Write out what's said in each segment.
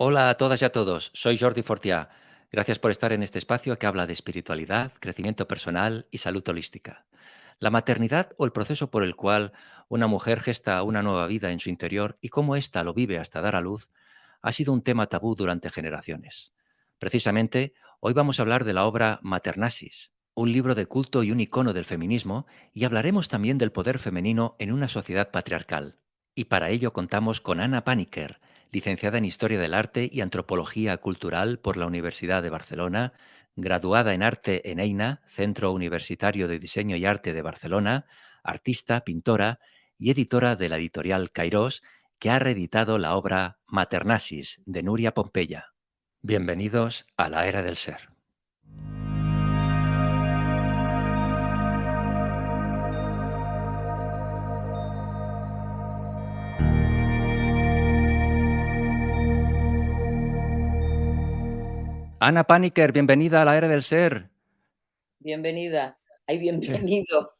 Hola a todas y a todos, soy Jordi Fortià. Gracias por estar en este espacio que habla de espiritualidad, crecimiento personal y salud holística. La maternidad o el proceso por el cual una mujer gesta una nueva vida en su interior y cómo ésta lo vive hasta dar a luz ha sido un tema tabú durante generaciones. Precisamente, hoy vamos a hablar de la obra Maternasis, un libro de culto y un icono del feminismo, y hablaremos también del poder femenino en una sociedad patriarcal. Y para ello contamos con Anna Paniker, licenciada en Historia del Arte y Antropología Cultural por la Universidad de Barcelona, graduada en Arte en EINA, Centro Universitario de Diseño y Arte de Barcelona, artista, pintora y editora de la editorial Cairós, que ha reeditado la obra Maternasis de Nuria Pompeya. Bienvenidos a la era del ser. Anna Paniker, bienvenida a la era del ser. Bienvenida. Ay, bienvenido.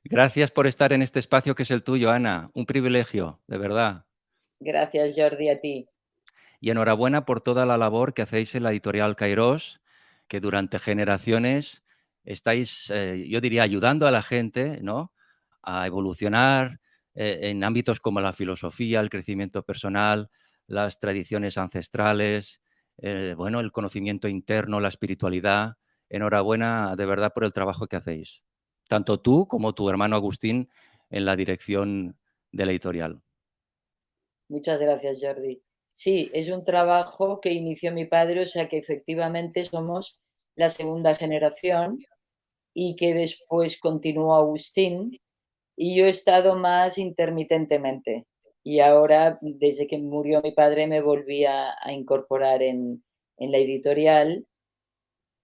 Gracias por estar en este espacio que es el tuyo, Ana. Un privilegio, de verdad. Gracias, Jordi, a ti. Y enhorabuena por toda la labor que hacéis en la editorial Cairós, que durante generaciones estáis, yo diría, ayudando a la gente, ¿no?, a evolucionar en ámbitos como la filosofía, el crecimiento personal, las tradiciones ancestrales, bueno, el conocimiento interno, la espiritualidad. Enhorabuena de verdad por el trabajo que hacéis, tanto tú como tu hermano Agustín en la dirección de la editorial. Muchas gracias, Jordi. Sí, es un trabajo que inició mi padre, o sea que efectivamente somos la segunda generación y que después continuó Agustín y yo he estado más intermitentemente. Y ahora, desde que murió mi padre, me volví a incorporar en la editorial.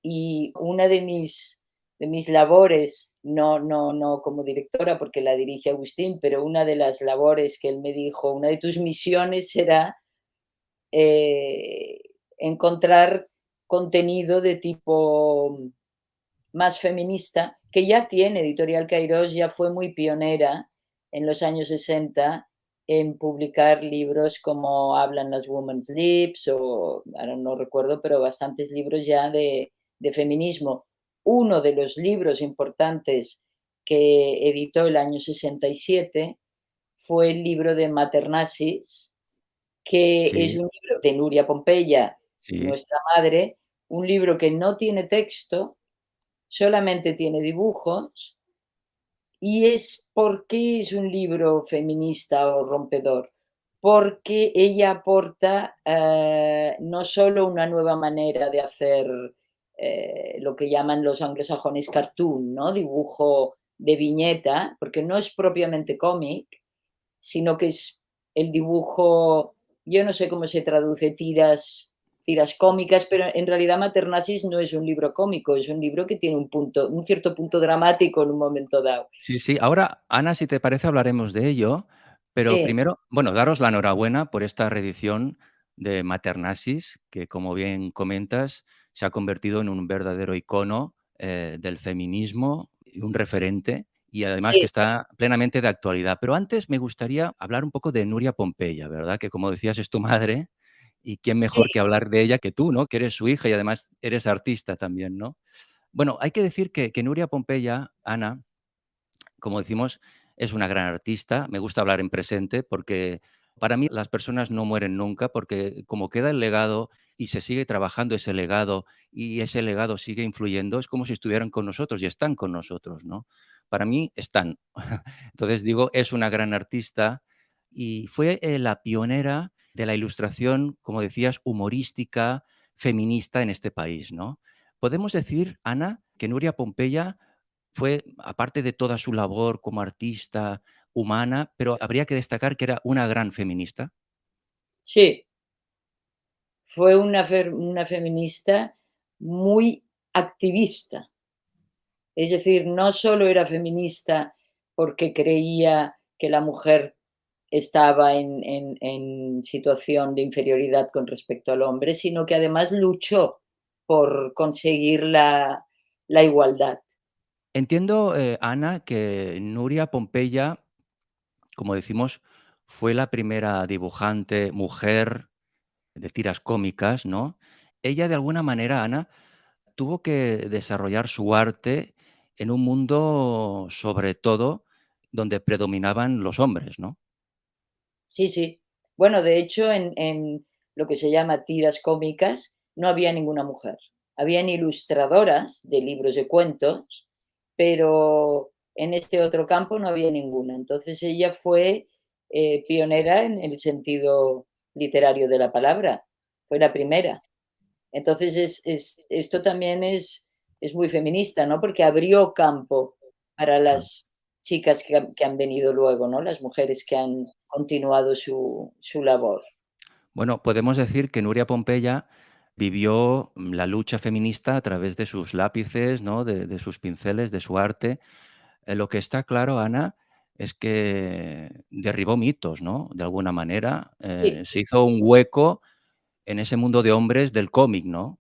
Y una de mis labores, no como directora, porque la dirige Agustín, pero una de las labores que él me dijo, una de tus misiones será, eh, encontrar contenido de tipo más feminista, que ya tiene Editorial Cairós, ya fue muy pionera en los años 60 en publicar libros como Hablan las Women's Lips o, ahora no recuerdo, pero bastantes libros ya de feminismo. Uno de los libros importantes que editó el año 67 fue el libro de Maternasis, que es Sí, un libro de Nuria Pompeya, sí. nuestra madre, un libro que no tiene texto, solamente tiene dibujos. ¿Y por qué es un libro feminista o rompedor? Porque ella aporta, no solo una nueva manera de hacer, lo que llaman los anglosajones cartoon, ¿no? Dibujo de viñeta, porque no es propiamente cómic, sino que es el dibujo, yo no sé cómo se traduce, tiras cómicas, pero en realidad Maternasis no es un libro cómico, es un libro que tiene un cierto punto dramático en un momento dado. Sí, sí. Ahora, Ana, si te parece, hablaremos de ello, pero Sí, primero, bueno, daros la enhorabuena por esta reedición de Maternasis, que, como bien comentas, se ha convertido en un verdadero icono, del feminismo y un referente, y además que sí, está plenamente de actualidad. Pero antes me gustaría hablar un poco de Nuria Pompeya, ¿verdad? Que, como decías, es tu madre, y quién sí, mejor que hablar de ella que tú, ¿no? Que eres su hija y además eres artista también, ¿no? Bueno, hay que decir que Nuria Pompeya, Ana, como decimos, es una gran artista. Me gusta hablar en presente porque para mí las personas no mueren nunca porque como queda el legado y se sigue trabajando ese legado y ese legado sigue influyendo, es como si estuvieran con nosotros y están con nosotros, ¿no? Para mí están. Entonces digo, es una gran artista y fue la pionera de la ilustración, como decías, humorística, feminista en este país, ¿no? Podemos decir, Ana, que Nuria Pompeya fue, aparte de toda su labor como artista humana, pero habría que destacar que era una gran feminista. sí, fue una feminista muy activista. Es decir, no solo era feminista porque creía que la mujer estaba en situación de inferioridad con respecto al hombre, sino que además luchó por conseguir la igualdad. Entiendo, Ana, que Nuria Pompeya, como decimos, fue la primera dibujante mujer de tiras cómicas, ¿no? Ella de alguna manera, Ana, tuvo que desarrollar su arte en un mundo, sobre todo, donde predominaban los hombres, ¿no? Sí, sí. Bueno, de hecho, en lo que se llama tiras cómicas no había ninguna mujer. Habían ilustradoras de libros de cuentos, pero en este otro campo no había ninguna. Entonces ella fue, pionera en el sentido literario de la palabra, fue la primera. Entonces esto también es muy feminista, ¿no? Porque abrió campo para Claro. las chicas que han venido luego, ¿no? Las mujeres que han continuado su labor. Bueno, podemos decir que Nuria Pompeya vivió la lucha feminista a través de sus lápices, ¿no? De sus pinceles, de su arte. Lo que está claro, Ana, es que derribó mitos, ¿no? De alguna manera, Sí, se hizo un hueco en ese mundo de hombres del cómic, ¿no?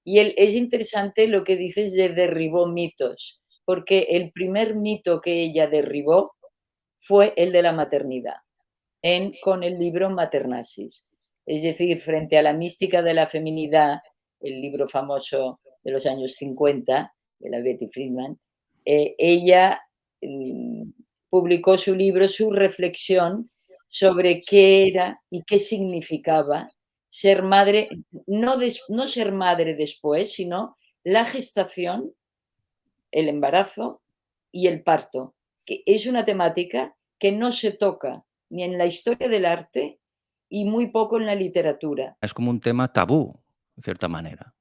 y es interesante lo que dices de derribó mitos, porque el primer mito que ella derribó fue el de la maternidad. Con el libro Maternasis. Es decir, frente a la mística de la feminidad, el libro famoso de los años 50 de la Betty Friedman, ella mm, publicó su libro, su reflexión sobre qué era y qué significaba ser madre, no ser madre después, sino la gestación, el embarazo y el parto, que es una temática que no se toca ni en la historia del arte y muy poco en la literatura. Es como un tema tabú, de cierta manera.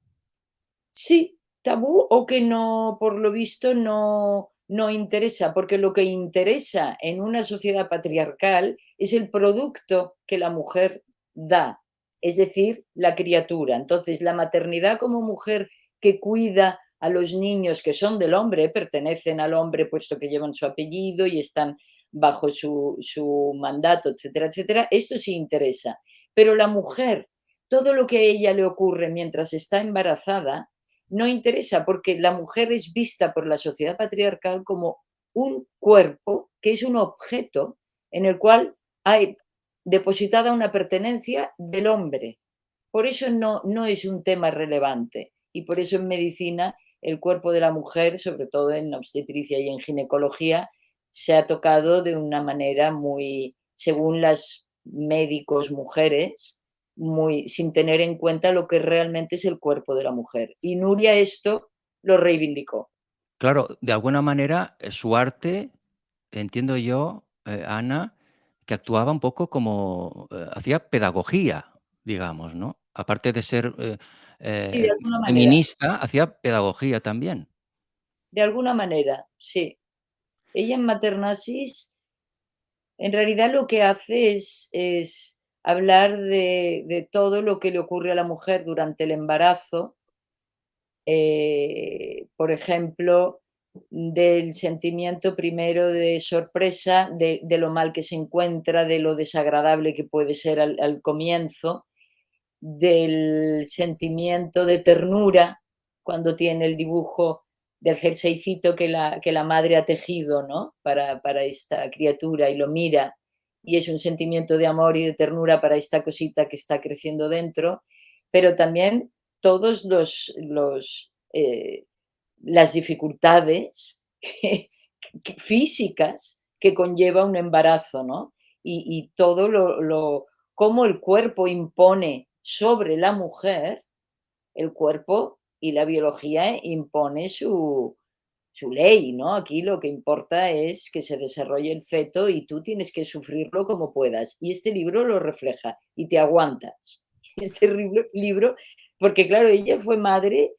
Sí, tabú o que no, por lo visto, no interesa, porque lo que interesa en una sociedad patriarcal es el producto que la mujer da, es decir, la criatura. Entonces, la maternidad como mujer que cuida a los niños que son del hombre, pertenecen al hombre puesto que llevan su apellido y están bajo su mandato, etcétera, etcétera, esto sí interesa. Pero la mujer, todo lo que a ella le ocurre mientras está embarazada, no interesa, porque la mujer es vista por la sociedad patriarcal como un cuerpo, que es un objeto en el cual hay depositada una pertenencia del hombre. Por eso no es un tema relevante. Y por eso en medicina el cuerpo de la mujer, sobre todo en obstetricia y en ginecología, se ha tocado de una manera muy, según las médicos mujeres, muy, sin tener en cuenta lo que realmente es el cuerpo de la mujer. Y Nuria esto lo reivindicó. Claro, de alguna manera, su arte, entiendo yo, Ana, que actuaba un poco como, hacía pedagogía, digamos, ¿no? Aparte de ser, Sí, de alguna manera, feminista, hacía pedagogía también. de alguna manera, sí. Ella en Maternasis, en realidad lo que hace es hablar de todo lo que le ocurre a la mujer durante el embarazo, por ejemplo, del sentimiento primero de sorpresa, de lo mal que se encuentra, de lo desagradable que puede ser al comienzo, del sentimiento de ternura cuando tiene el dibujo del jerseycito que la madre ha tejido, ¿no? Para esta criatura y lo mira, y es un sentimiento de amor y de ternura para esta cosita que está creciendo dentro, pero también todos las dificultades físicas que conlleva un embarazo, ¿no? Y todo cómo el cuerpo impone sobre la mujer, el cuerpo y la biología impone su ley, ¿no? Aquí lo que importa es que se desarrolle el feto y tú tienes que sufrirlo como puedas. Y este libro lo refleja y te aguantas. Este libro, porque claro, ella fue madre,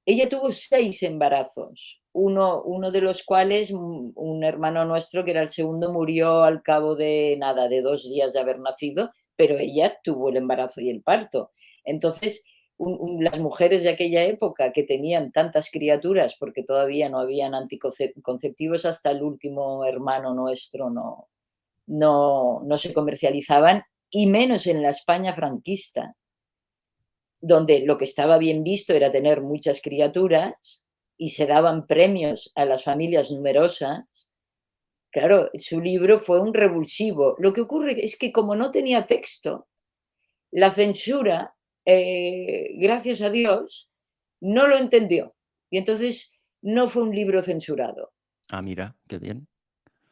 ella tuvo 6 embarazos, uno de los cuales, un hermano nuestro, que era el segundo, murió al cabo de nada, de 2 días de haber nacido, pero ella tuvo el embarazo y el parto. Entonces, las mujeres de aquella época que tenían tantas criaturas, porque todavía no habían anticonceptivos, hasta el último hermano nuestro no se comercializaban, y menos en la España franquista, donde lo que estaba bien visto era tener muchas criaturas y se daban premios a las familias numerosas. Claro, su libro fue un revulsivo. Lo que ocurre es que como no tenía texto, La censura, gracias a Dios, no lo entendió. Y entonces no fue un libro censurado. Ah, mira, qué bien.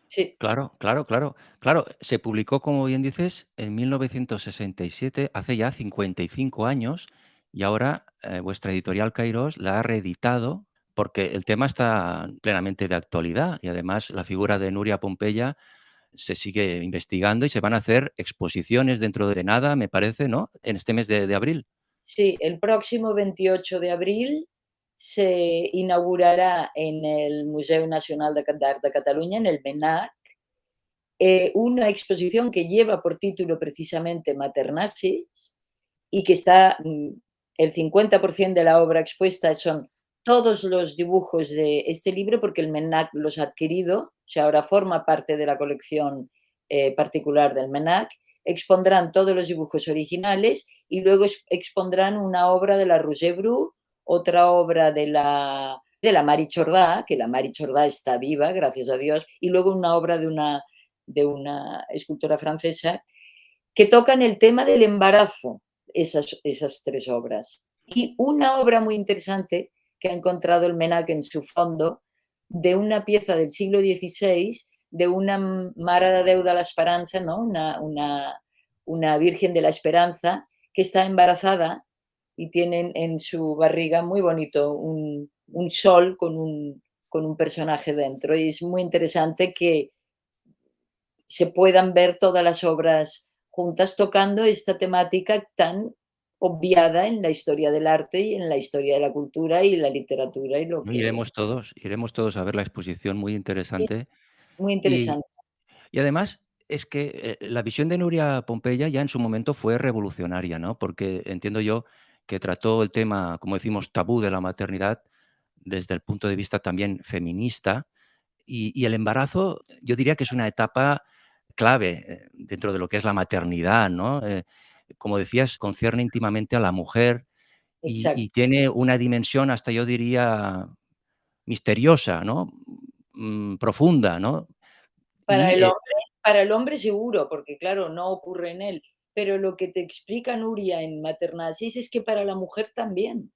Sí, Claro, claro, claro. Claro, se publicó, como bien dices, en 1967, hace ya 55 años, y ahora, vuestra editorial Kairos la ha reeditado, porque el tema está plenamente de actualidad, y además la figura de Nuria Pompeya se sigue investigando y se van a hacer exposiciones dentro de nada, me parece, ¿no? En este mes de abril. sí, el próximo 28 de abril se inaugurará en el Museu Nacional d'Art de Cataluña, en el MNAC, una exposición que lleva por título precisamente Maternasis y que está, el 50% de la obra expuesta son todos los dibujos de este libro, porque el MNAC los ha adquirido, o sea, ahora forma parte de la colección particular del MNAC. Expondrán todos los dibujos originales y luego expondrán una obra de la Roger Bru, otra obra de la Mari Chordà, que la Mari Chordà está viva, gracias a Dios, y luego una obra de una escultora francesa que tocan el tema del embarazo, esas tres obras. Y una obra muy interesante que ha encontrado el MENAC en su fondo, de una pieza del siglo XVI, de una Mare de Déu de l'Esperança, ¿no? Una Virgen de la Esperanza, que está embarazada y tiene en su barriga muy bonito un sol con un personaje dentro. Y es muy interesante que se puedan ver todas las obras juntas tocando esta temática tan obviada en la historia del arte y en la historia de la cultura y la literatura y lo No, que iremos todos a ver la exposición, muy sí, interesante. muy Y interesante. y además es que, la visión de Nuria Pompeya ya en su momento fue revolucionaria, ¿no? Porque entiendo yo que trató el tema, como decimos, tabú de la maternidad desde el punto de vista también feminista, y el embarazo, yo diría que es una etapa clave, dentro de lo que es la maternidad, ¿no? Como decías, concierne íntimamente a la mujer y Exacto. tiene una dimensión hasta yo diría misteriosa, ¿no? Profunda, ¿no? Para Y, el hombre para el hombre seguro, porque claro, no ocurre en él, pero lo que te explica Nuria en Maternasis es que para la mujer también,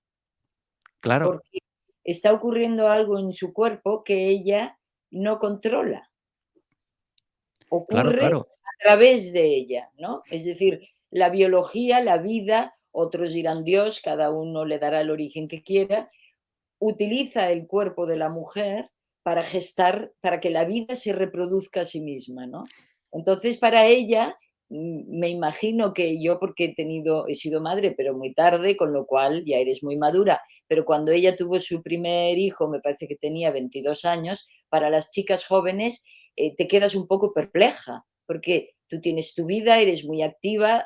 claro, porque está ocurriendo algo en su cuerpo que ella no controla. claro, Ocurre claro, a través de ella, ¿no? Es decir, la biología, la vida, otros dirán Dios, cada uno le dará el origen que quiera, utiliza el cuerpo de la mujer para gestar, para que la vida se reproduzca a sí misma, ¿no? Entonces, para ella, me imagino que yo, porque he sido madre, pero muy tarde, con lo cual ya eres muy madura, pero cuando ella tuvo su primer hijo, me parece que tenía 22 años, para las chicas jóvenes te quedas un poco perpleja, porque tú tienes tu vida, eres muy activa,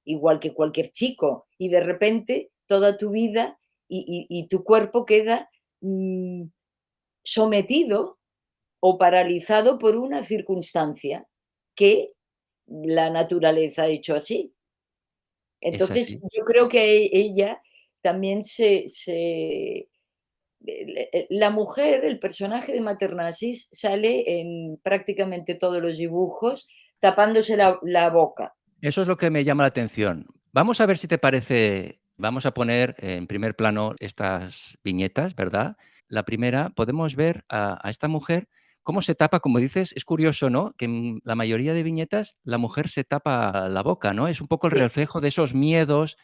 igual que cualquier chico, y de repente toda tu vida y tu cuerpo queda mm, sometido o paralizado por una circunstancia que la naturaleza ha hecho así. es Entonces, así. yo creo que ella también la mujer, el personaje de Maternasis, sale en prácticamente todos los dibujos tapándose la boca. Eso es lo que me llama la atención. Vamos a ver si te parece, vamos a poner en primer plano estas viñetas, ¿verdad? La primera, podemos ver a esta mujer cómo se tapa, como dices, es curioso, ¿no? Que en la mayoría de viñetas la mujer se tapa la boca, ¿no? Es un poco el Sí, reflejo de esos miedos,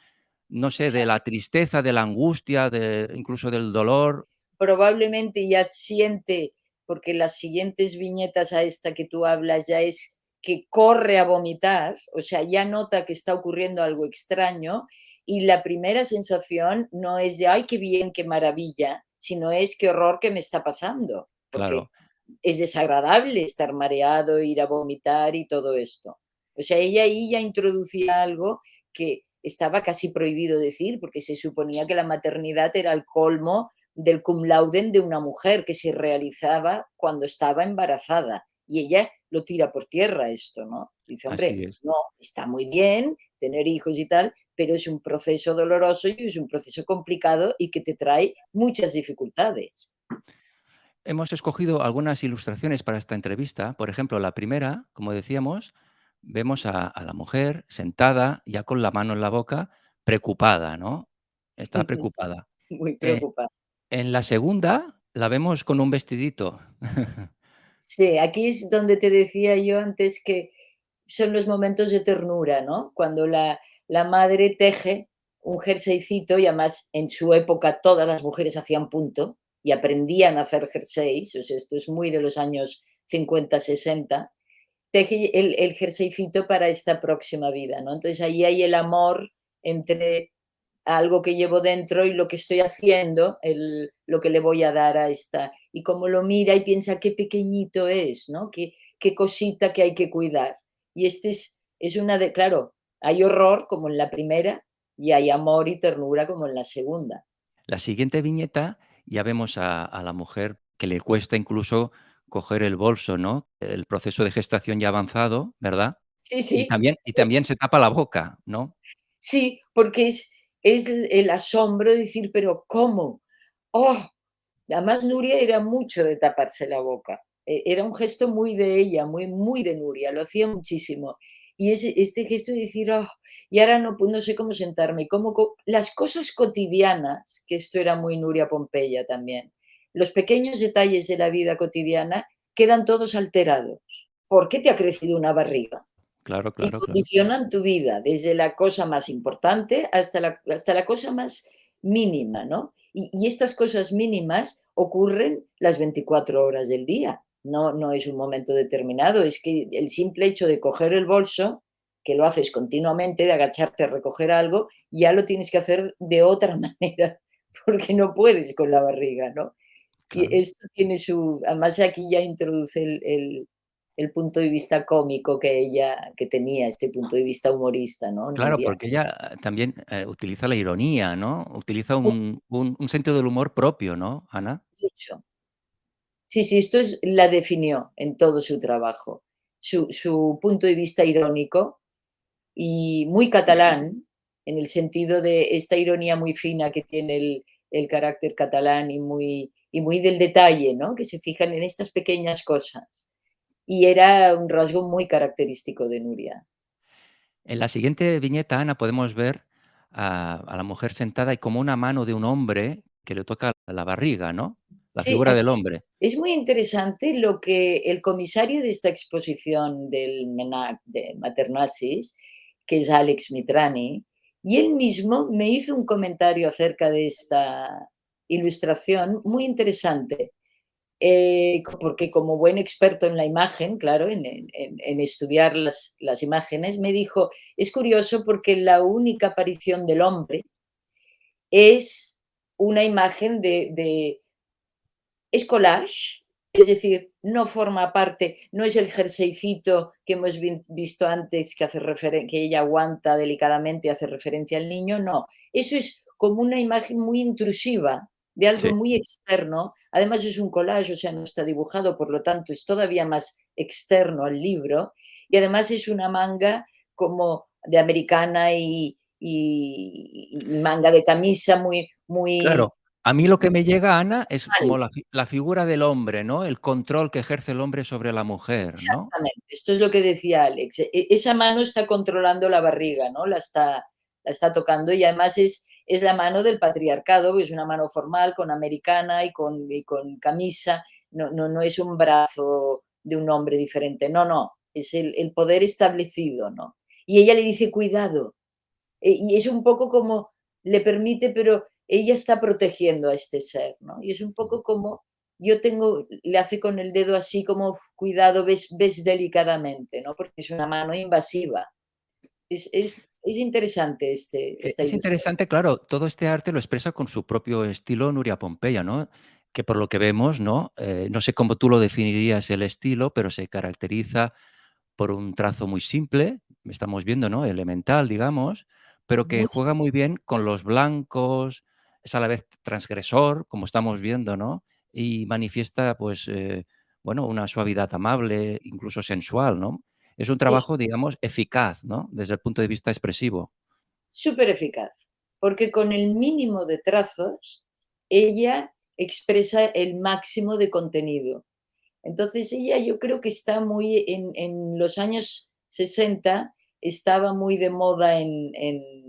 no sé, de la exacto. tristeza, de la angustia, incluso del dolor. Probablemente ya siente, porque las siguientes viñetas a esta que tú hablas ya es que corre a vomitar, o sea, ya nota que está ocurriendo algo extraño y la primera sensación no es de, ay, qué bien, qué maravilla, sino es qué horror que me está pasando, porque Claro, es desagradable estar mareado, ir a vomitar y todo esto. O sea, ella ahí ya introducía algo que estaba casi prohibido decir, porque se suponía que la maternidad era el colmo del cum laude de una mujer que se realizaba cuando estaba embarazada. Y ella lo tira por tierra esto, ¿no? Dice, así hombre, es. no, está muy bien tener hijos y tal, pero es un proceso doloroso y es un proceso complicado y que te trae muchas dificultades. Hemos escogido algunas ilustraciones para esta entrevista. Por ejemplo, la primera, como decíamos, vemos a la mujer sentada, ya con la mano en la boca, preocupada, ¿no? Está preocupada. Muy Eh, preocupante. en la segunda, la vemos con un vestidito. Sí, aquí es donde te decía yo antes que son los momentos de ternura, ¿no? Cuando la madre teje un jerseycito y además en su época todas las mujeres hacían punto y aprendían a hacer jerseys, o sea, esto es muy de los años 50, 60, teje el jerseycito para esta próxima vida, ¿no? Entonces ahí hay el amor entre algo que llevo dentro y lo que estoy haciendo, lo que le voy a dar a esta. Y como lo mira y piensa qué pequeñito es, ¿no? Qué cosita que hay que cuidar. Y este es una de, claro, hay horror como en la primera y hay amor y ternura como en la segunda. La siguiente viñeta ya vemos a la mujer que le cuesta incluso coger el bolso, ¿no? El proceso de gestación ya avanzado, ¿verdad? Sí, Y sí, también y también se tapa la boca, ¿no? sí, porque es el asombro de decir, pero ¿cómo? Oh, además, Nuria era mucho de taparse la boca. Era un gesto muy de ella, muy, muy de Nuria, lo hacía muchísimo. Y este gesto de decir, oh, y ahora no, no sé cómo sentarme, las cosas cotidianas, que esto era muy Nuria Pompeya también, los pequeños detalles de la vida cotidiana quedan todos alterados. ¿Por qué te ha crecido una barriga? Claro, Y claro, claro. condicionan tu vida, desde la cosa más importante hasta la cosa más mínima, ¿no? Y estas cosas mínimas ocurren las 24 horas del día, no es un momento determinado, es que el simple hecho de coger el bolso, que lo haces continuamente, de agacharte a recoger algo, ya lo tienes que hacer de otra manera, porque no puedes con la barriga, ¿no? Y Claro. esto tiene su además aquí ya introduce el punto de vista cómico que tenía, este punto de vista humorista, ¿no? Claro, Nuria. porque ella también, utiliza la ironía, ¿no? Utiliza un sentido del humor propio, ¿no, Ana? Mucho. Sí, sí, esto la definió en todo su trabajo. Su punto de vista irónico y muy catalán, en el sentido de esta ironía muy fina que tiene el carácter catalán y muy del detalle, ¿no? Que se fijan en estas pequeñas cosas. Y era un rasgo muy característico de Nuria. En la siguiente viñeta, Ana, podemos ver a la mujer sentada y como una mano de un hombre que le toca la barriga, ¿no? La Sí, figura del aquí hombre. es muy interesante lo que el comisario de esta exposición del MENAC de Maternasis, que es Alex Mitrani, y él mismo me hizo un comentario acerca de esta ilustración muy interesante, porque como buen experto en la imagen, claro, en estudiar las imágenes, me dijo, es curioso porque la única aparición del hombre es una imagen es collage, es decir, no forma parte, no es el jerseycito que hemos visto antes que que ella aguanta delicadamente y hace referencia al niño, no. Eso es como una imagen muy intrusiva de algo Sí. muy externo. Además es un collage, o sea, no está dibujado, por lo tanto es todavía más externo al libro. Y además es una manga como de americana y manga de camisa muy, muy Claro, a mí lo que me llega, Ana, es mal. como la figura del hombre, ¿no? El control que ejerce el hombre sobre la mujer, ¿no? Exactamente, esto es lo que decía Alex. Esa mano está controlando la barriga, ¿no? La está tocando y además es la mano del patriarcado, es una mano formal con americana y con camisa, no es un brazo de un hombre diferente, no, no, es el poder establecido, ¿no? Y ella le dice, cuidado, y es un poco como le permite, pero ella está protegiendo a este ser, ¿no? Y es un poco como le hace con el dedo así como, cuidado, ves delicadamente, ¿no? Porque es una mano invasiva. Es interesante esta Es ilustración. interesante, claro, todo este arte lo expresa con su propio estilo Nuria Pompeya, ¿no? Que por lo que vemos, ¿no? No sé cómo tú lo definirías el estilo, pero se caracteriza por un trazo muy simple, estamos viendo, ¿no? Elemental, digamos, pero que Muy juega muy bien con los blancos, es a la vez transgresor, como estamos viendo, ¿no? Y manifiesta, pues, bueno, una suavidad amable, incluso sensual, ¿no? Es un sí, trabajo, digamos, eficaz, ¿no? Desde el punto de vista expresivo. súper eficaz, porque con el mínimo de trazos, ella expresa el máximo de contenido. Entonces ella yo creo que está muy en los años 60, estaba muy de moda en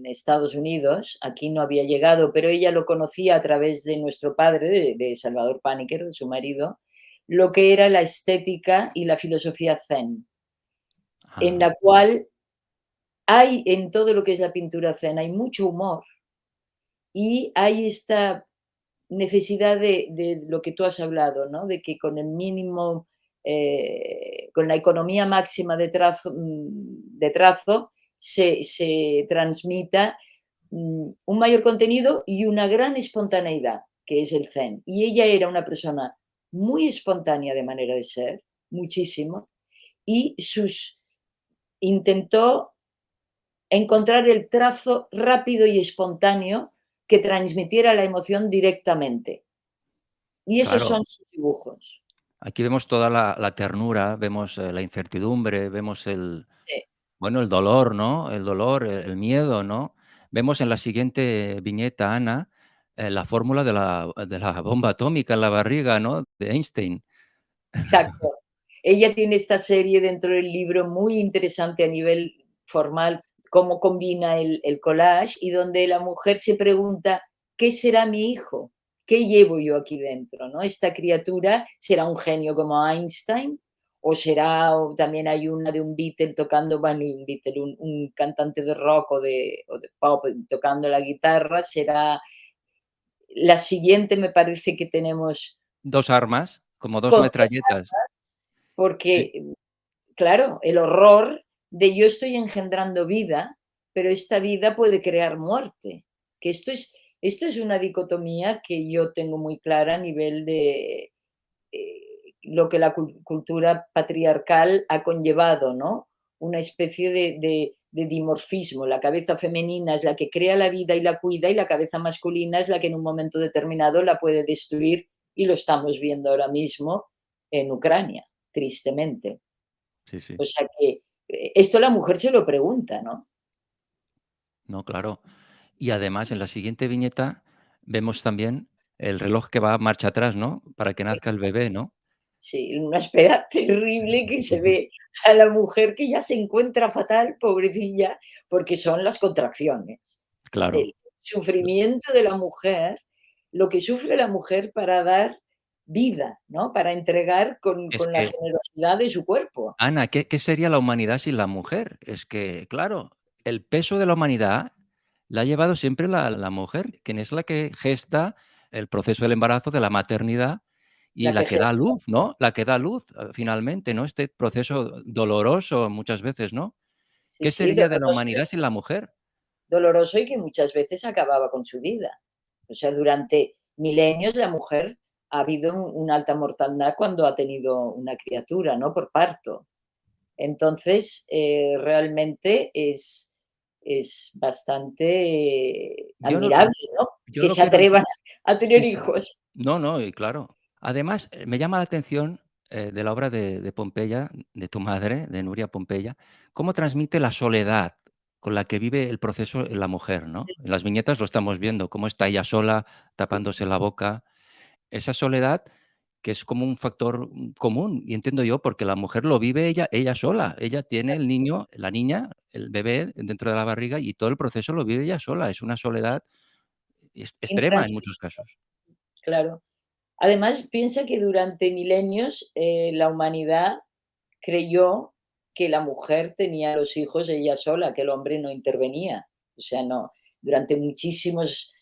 Estados Unidos, aquí no había llegado, pero ella lo conocía a través de nuestro padre, de Salvador Paniker, de su marido, lo que era la estética y la filosofía zen, en Ah, la cual hay en todo lo que es la pintura zen, hay mucho humor y hay esta necesidad de lo que tú has hablado, ¿no? De que con el mínimo, con la economía máxima de trazo se transmita un mayor contenido y una gran espontaneidad, que es el zen. Y ella era una persona muy espontánea de manera de ser, muchísimo, y intentó encontrar el trazo rápido y espontáneo que transmitiera la emoción directamente. Y esos claro. son sus dibujos. Aquí vemos toda la ternura, vemos, la incertidumbre, vemos Sí, bueno, el dolor, ¿no? El dolor, el miedo, ¿no? Vemos en la siguiente viñeta, Ana, la fórmula de la bomba atómica en la barriga, ¿no? De Einstein. exacto. Ella tiene esta serie dentro del libro muy interesante a nivel formal, cómo combina el collage y donde la mujer se pregunta: "¿Qué será mi hijo? ¿Qué llevo yo aquí dentro?", ¿no? Esta criatura, ¿será un genio como Einstein? O también hay una de un Beatle tocando, bueno, un Beatle, un cantante de rock o de pop tocando la guitarra, ¿será la siguiente? Me parece que tenemos 2 armas, como 2 contestar, metralletas. Sí, porque, claro, el horror de yo estoy engendrando vida, pero esta vida puede crear muerte, que esto es una dicotomía que yo tengo muy clara a nivel de, lo que la cultura patriarcal ha conllevado, ¿no? Una especie de dimorfismo. La cabeza femenina es la que crea la vida y la cuida, y la cabeza masculina es la que en un momento determinado la puede destruir, y lo estamos viendo ahora mismo en Ucrania, tristemente. sí, sí. O sea que esto la mujer se lo pregunta, ¿no? No, claro. Y además, en la siguiente viñeta vemos también el reloj que va marcha atrás, ¿no? Para que nazca el bebé, ¿no? Sí, una espera terrible que se ve a la mujer que ya se encuentra fatal, pobrecilla, porque son las contracciones. Claro. El sufrimiento de la mujer, lo que sufre la mujer para dar vida, ¿no? Para entregar con Es con la que generosidad de su cuerpo. Ana, ¿qué sería la humanidad sin la mujer? Es que, claro, el peso de la humanidad la ha llevado siempre la mujer, quien es la que gesta el proceso del embarazo, de la maternidad y La la que que da gesta, luz, ¿no? La que da luz, finalmente, ¿no? Este proceso doloroso muchas veces, ¿no? sí, ¿Qué sí, sería de la humanidad sin la mujer? doloroso y que muchas veces acababa con su vida. O sea, durante milenios la mujer ha habido una alta mortalidad cuando ha tenido una criatura, ¿no? Por parto. Entonces, realmente es bastante Yo no admirable, ¿no? yo Que no se quiero atrevan a tener sí, sí. hijos. No, no, y claro. Además, me llama la atención, de la obra de Pompeya, de tu madre, de Nuria Pompeya, cómo transmite la soledad con la que vive el proceso en la mujer, ¿no? En las viñetas lo estamos viendo, cómo está ella sola, Sí, tapándose la boca. Esa soledad que es como un factor, común, y entiendo yo, porque la mujer lo vive ella sola. Ella tiene el niño, la niña, el bebé dentro de la barriga y todo el proceso lo vive ella sola. Es una soledad extrema en muchos intransmisible, casos. claro. Además, piensa que durante milenios, la humanidad creyó que la mujer tenía los hijos ella sola, que el hombre no intervenía. O sea, no, durante muchísimos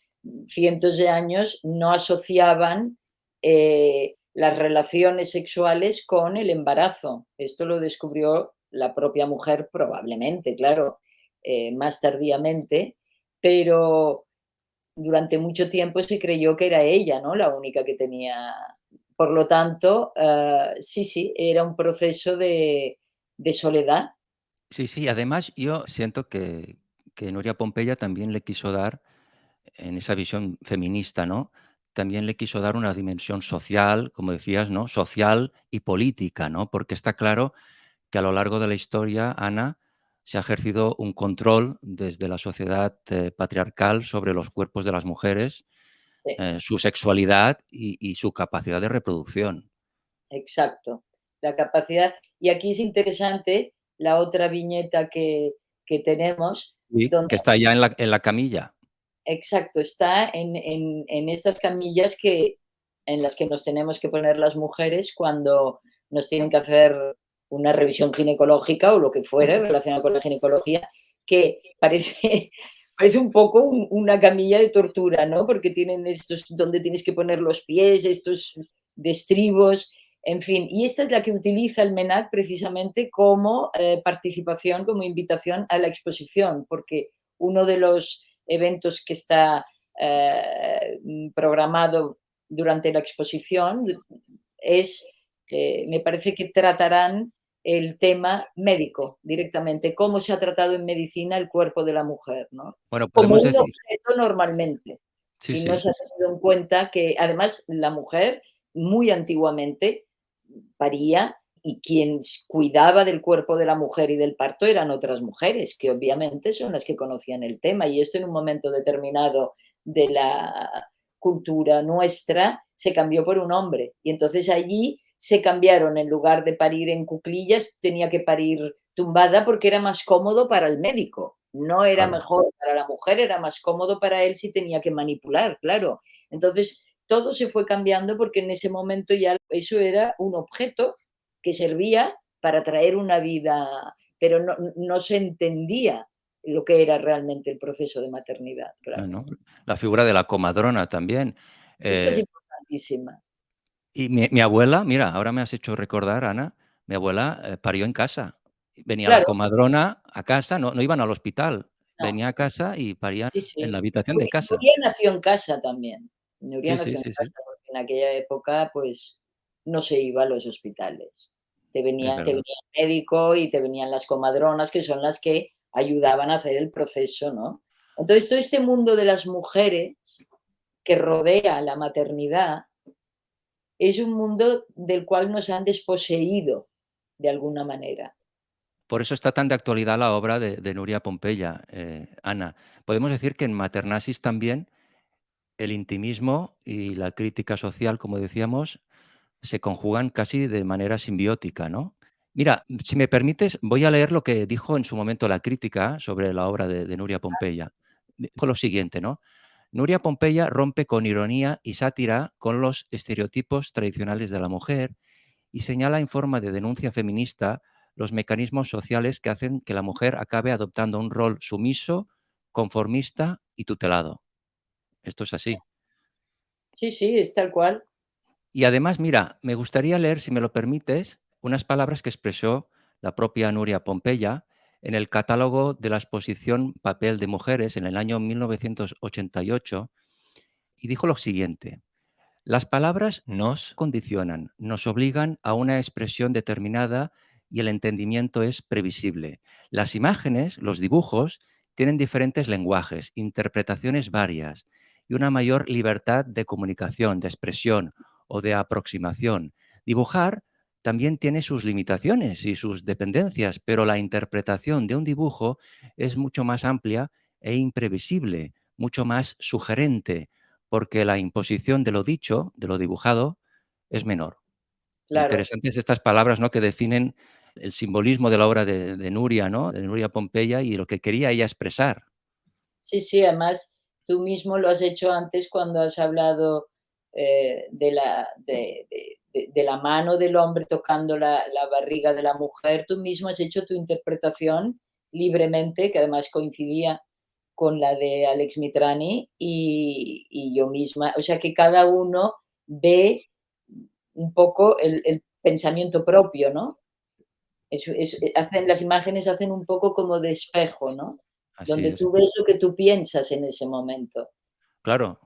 cientos de años no asociaban las relaciones sexuales con el embarazo. Esto lo descubrió la propia mujer probablemente, claro, más tardíamente, pero durante mucho tiempo se creyó que era ella, ¿no? La única que tenía. Por lo tanto, sí, sí, era un proceso de soledad. Sí, sí, además yo siento que Nuria Pompeya también le quiso dar, en esa visión feminista, ¿no? También le quiso dar una dimensión social, como decías, ¿no? Social y política, ¿no? Porque está claro que a lo largo de la historia, Ana, se ha ejercido un control desde la sociedad, patriarcal sobre los cuerpos de las mujeres, Sí, su sexualidad y su capacidad de reproducción. exacto. La capacidad. Y aquí es interesante la otra viñeta que tenemos, Sí, donde que está ya en la camilla. exacto, está en estas camillas en las que nos tenemos que poner las mujeres cuando nos tienen que hacer una revisión ginecológica o lo que fuere relacionado con la ginecología, que parece, parece un poco una camilla de tortura, ¿no? Porque tienen estos donde tienes que poner los pies, estos de estribos, en fin. Y esta es la que utiliza el MENAC precisamente como participación, como invitación a la exposición, porque uno de los eventos que está programado durante la exposición es, me parece que tratarán el tema médico directamente, cómo se ha tratado en medicina el cuerpo de la mujer, ¿no? Bueno, Como podemos un decir objeto normalmente. sí, Y no sí, se ha tenido en cuenta que además la mujer muy antiguamente paría y quien cuidaba del cuerpo de la mujer y del parto eran otras mujeres, que obviamente son las que conocían el tema. Y esto en un momento determinado de la cultura nuestra se cambió por un hombre. Y entonces allí se cambiaron, en lugar de parir en cuclillas, tenía que parir tumbada porque era más cómodo para el médico. No era claro. mejor para la mujer, era más cómodo para él si tenía que manipular, claro. Entonces, todo se fue cambiando porque en ese momento ya eso era un objeto que servía para traer una vida, pero no se entendía lo que era realmente el proceso de maternidad, No, claro. no. La figura de la comadrona también. Esta es Eh, importantísima. y mi abuela, mira, ahora me has hecho recordar, Ana, mi abuela, parió en casa. Venía la Claro, comadrona a casa, no iban al hospital, no, venía a casa y parían sí, en la sí. habitación de casa. Nuria nació en casa también. Nuria Sí, sí, nació en sí, sí, casa porque en aquella época, pues, no se iba a los hospitales. es Te verdad. venía el médico y te venían las comadronas, que son las que ayudaban a hacer el proceso, ¿no? Entonces, todo este mundo de las mujeres que rodea la maternidad es un mundo del cual nos han desposeído de alguna manera. Por eso está tan de actualidad la obra de Nuria Pompeya, Ana. Podemos decir que en Maternasis también el intimismo y la crítica social, como decíamos, se conjugan casi de manera simbiótica, ¿no? Mira, si me permites, voy a leer lo que dijo en su momento la crítica sobre la obra de Nuria Pompeya. Dijo lo siguiente, ¿no? Nuria Pompeya rompe con ironía y sátira con los estereotipos tradicionales de la mujer y señala en forma de denuncia feminista los mecanismos sociales que hacen que la mujer acabe adoptando un rol sumiso, conformista y tutelado. Esto es así. Sí, sí, es tal cual. Y además, mira, me gustaría leer, si me lo permites, unas palabras que expresó la propia Nuria Pompeya en el catálogo de la exposición Papel de Mujeres en el año 1988 y dijo lo siguiente: las palabras nos condicionan, nos obligan a una expresión determinada y el entendimiento es previsible. Las imágenes, los dibujos, tienen diferentes lenguajes, interpretaciones varias y una mayor libertad de comunicación, de expresión o de aproximación. Dibujar también tiene sus limitaciones y sus dependencias, pero la interpretación de un dibujo es mucho más amplia e imprevisible, mucho más sugerente, porque la imposición de lo dicho, de lo dibujado, es menor. Claro. Interesantes estas palabras, ¿no?, que definen el simbolismo de la obra de Nuria, ¿no?, de Nuria Pompeya y lo que quería ella expresar. Sí, sí, además tú mismo lo has hecho antes cuando has hablado de la mano del hombre tocando la barriga de la mujer. Tú mismo has hecho tu interpretación libremente, que además coincidía con la de Alex Mitrani y yo misma. O sea que cada uno ve un poco el pensamiento propio, ¿no? Hacen, las imágenes hacen un poco como de espejo, ¿no? Así Donde es. tú ves lo que tú piensas en ese momento. Claro,